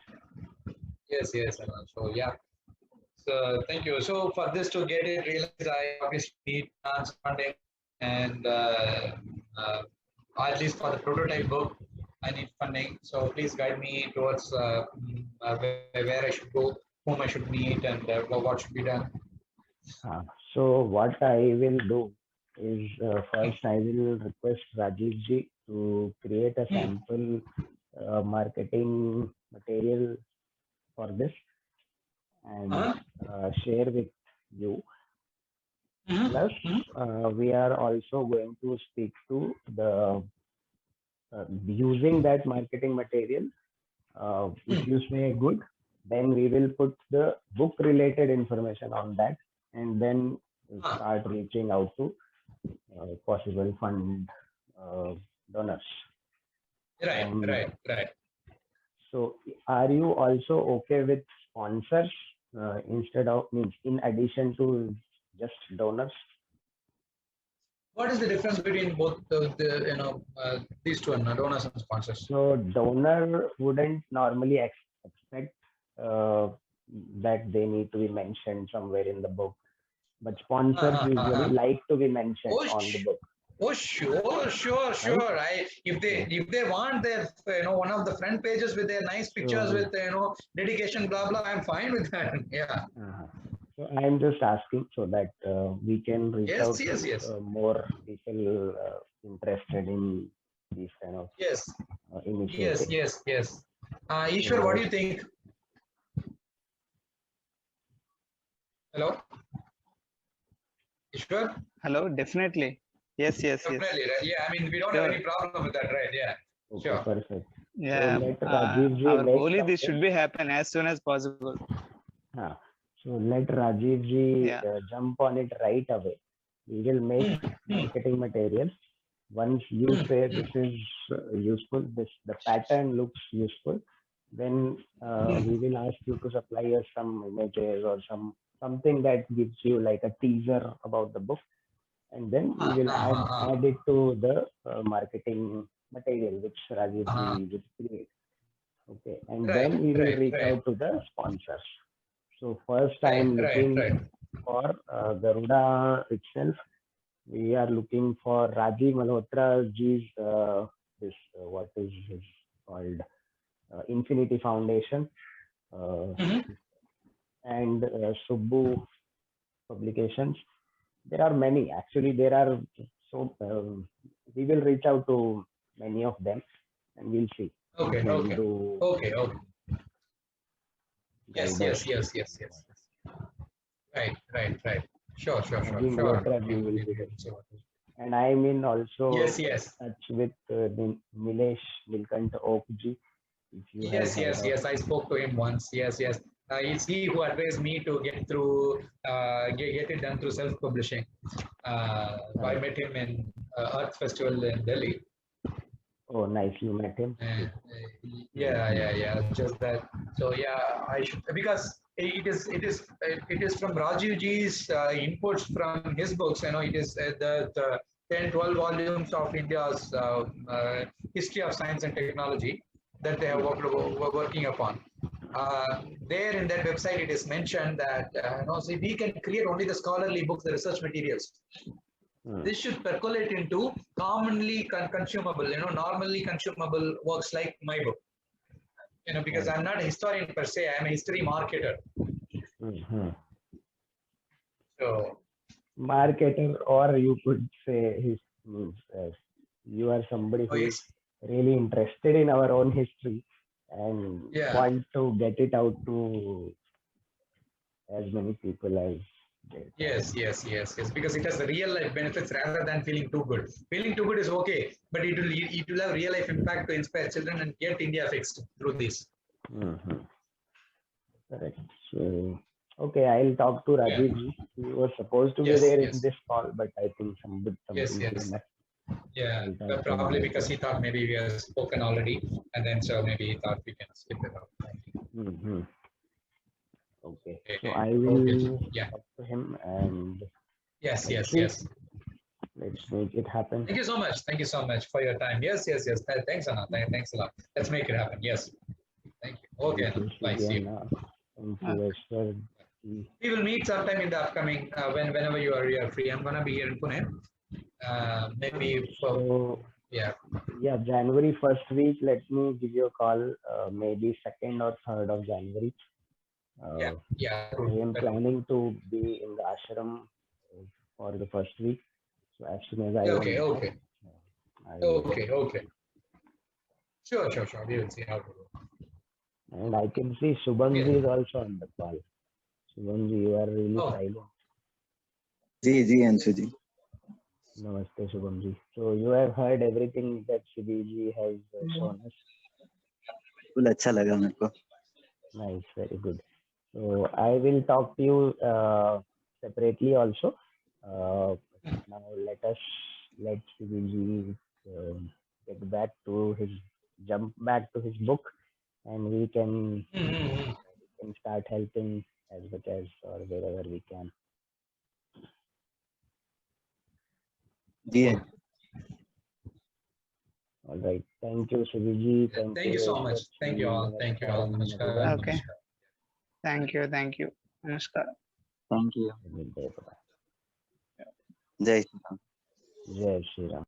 Yes, yes. So yeah. So thank you. So for this to get it realized, I obviously need grants funding, and at least for the prototype book, I need funding. So please guide me towards where I should go, whom I should meet, and what should be done. So what I will do is first I will request Rajiv ji to create a Hmm, sample marketing material for this and uh-huh, share with you. mhm, Plus, mhm. we are also going to speak to the using that marketing material. If you say good, then we will put the book related information on that and then Ah, start reaching out to possible fund uh, donors. right, And right, right. so, are you also okay with sponsors instead of means in addition to just donors? What is the difference between both the these two, donors and sponsors? So, donor wouldn't normally expect uh, that they need to be mentioned somewhere in the book, but sponsors usually Uh-huh. like to be mentioned Oh, on the book, oh, sure, sure, right? sure. So, If they want their one of the front pages with their nice pictures so with dedication, blah blah, I'm fine with that. Yeah. uh So I'm just asking so that we can reach Yes, out yes, to yes, more people interested in these kind of yes, yes, initiatives. yes, yes. Ishwar, what do So, you think? Hello, Ishwar. Hello, definitely. Yes, yes, yes. Definitely, right? Yeah. I mean, we don't have any Sure. problem with that, right? Yeah. okay, Sure. perfect. So Yeah. let Rajiv ji Our make goal is this something. should be happen as soon as possible. Huh. So let Rajiv ji Yeah. jump on it right away. We will make Hmm, hmm, marketing materials. Once you hmm, say hmm, this is useful, this the pattern looks useful, then we hmm. will ask you to supply us some images or something that gives you like a teaser about the book, and then we Ah, will ah, ah, ah, add it to the marketing material which Rajiv ah. ji will create. Okay, and Right, then we will right, reach right, out to the sponsors. So first, I right, am right, looking right. for Garuda itself. We are looking for Rajiv Malhotra ji's this what is his called Infinity Foundation uh, Mhm. and Subbu Publications. There are many actually. There are so we will reach out to many of them and we'll see who Okay, can okay, do okay, okay. Yes, guide us yes, yes, yes, on yes. what. Right, right, right. Sure, sure, sure, Rajiv sure. Malhotra ji will be there. And I'm in Yes, also yes, touch with Nilesh Nilkant Oak ji, if you have yes, heard yes, of. yes. I spoke to him once. Yes, yes. It's he who advised me to get through, get it done through self-publishing. I Right. met him in Earth Festival in Delhi. Oh, nice. You met him. And, Good. yeah, Mm-hmm. yeah, yeah. Just that. So yeah, I should because it is from Rajiv Ji's inputs from his books. It is the 10, 12 volumes of India's history of science and technology that they have were working upon. There in that website, it is mentioned that see, we can create only the scholarly books, the research materials. Mm. This should percolate into commonly consumable, normally consumable works like my book. Because Right. I'm not a historian per se, I'm a history marketer. Mm-hmm. So, Marketer, or you could say his means you are somebody oh, who is it's, really interested in our own history and yeah, want to get it out to as many people as they can. yes, yes, yes, yes, because it has the real life benefits rather than feeling too good. Feeling too good is okay, but it will have real life impact to inspire children and get India fixed through this. Mm-hmm. Correct. So, okay, I'll talk to Yeah. Rajiv ji. He was supposed to be Yes, there in yes, this call, but I think yes, something yes. came up. Yeah, I'll but talk to him probably later. because he thought maybe we have spoken already, and then so maybe he thought we can skip it out. Hmm. Okay, so Okay, I okay, will yeah, talk to him and yes, let's yes, see. yes. Let's make it happen. Thank you so much. Thank you so much for your time. Yes, yes, yes. Thanks, Anna. Thanks a lot. Let's make it happen. Yes. Thank you. Okay, Thank Anna. you, Bye. See you. Shibiana. Thank Okay. you, Esther. We will meet sometime in the upcoming whenever you are free. I'm gonna be here in Pune. Maybe for So, yeah. yeah, January first week, let me give you a call, maybe 2nd or 3rd of January. Yeah, Uh, yeah, I am that would. planning to be in the ashram for the first week. So as soon as I Yeah, am okay, back, okay, I will let okay, you know. okay. Sure, sure, sure. We will see how to go. And I can see Shubhamji Okay. is also on the call. Shubhamji, you are really Oh, silent. Ji Anshu ji Namaste, Shubhamji. So you have heard everything that Shibiji has shown us. बिल्कुल अच्छा लगा मेरे को Nice, very good. So I will talk to you separately also. Now let Shibiji get back to his jump back to his book, and mm-hmm. we can start helping as much as or wherever we can. जी All right. Thank you, Shibiji. Yeah, Thank thank you you, so much. Thank you Eswatji, all. Thank you all. Namaskaram, Namaskar. everyone. Okay. Namaskar. Thank you. Thank you. Namaskar. Thank you Good day. Bye-bye. जय Shri Ram Jai Shri Ram.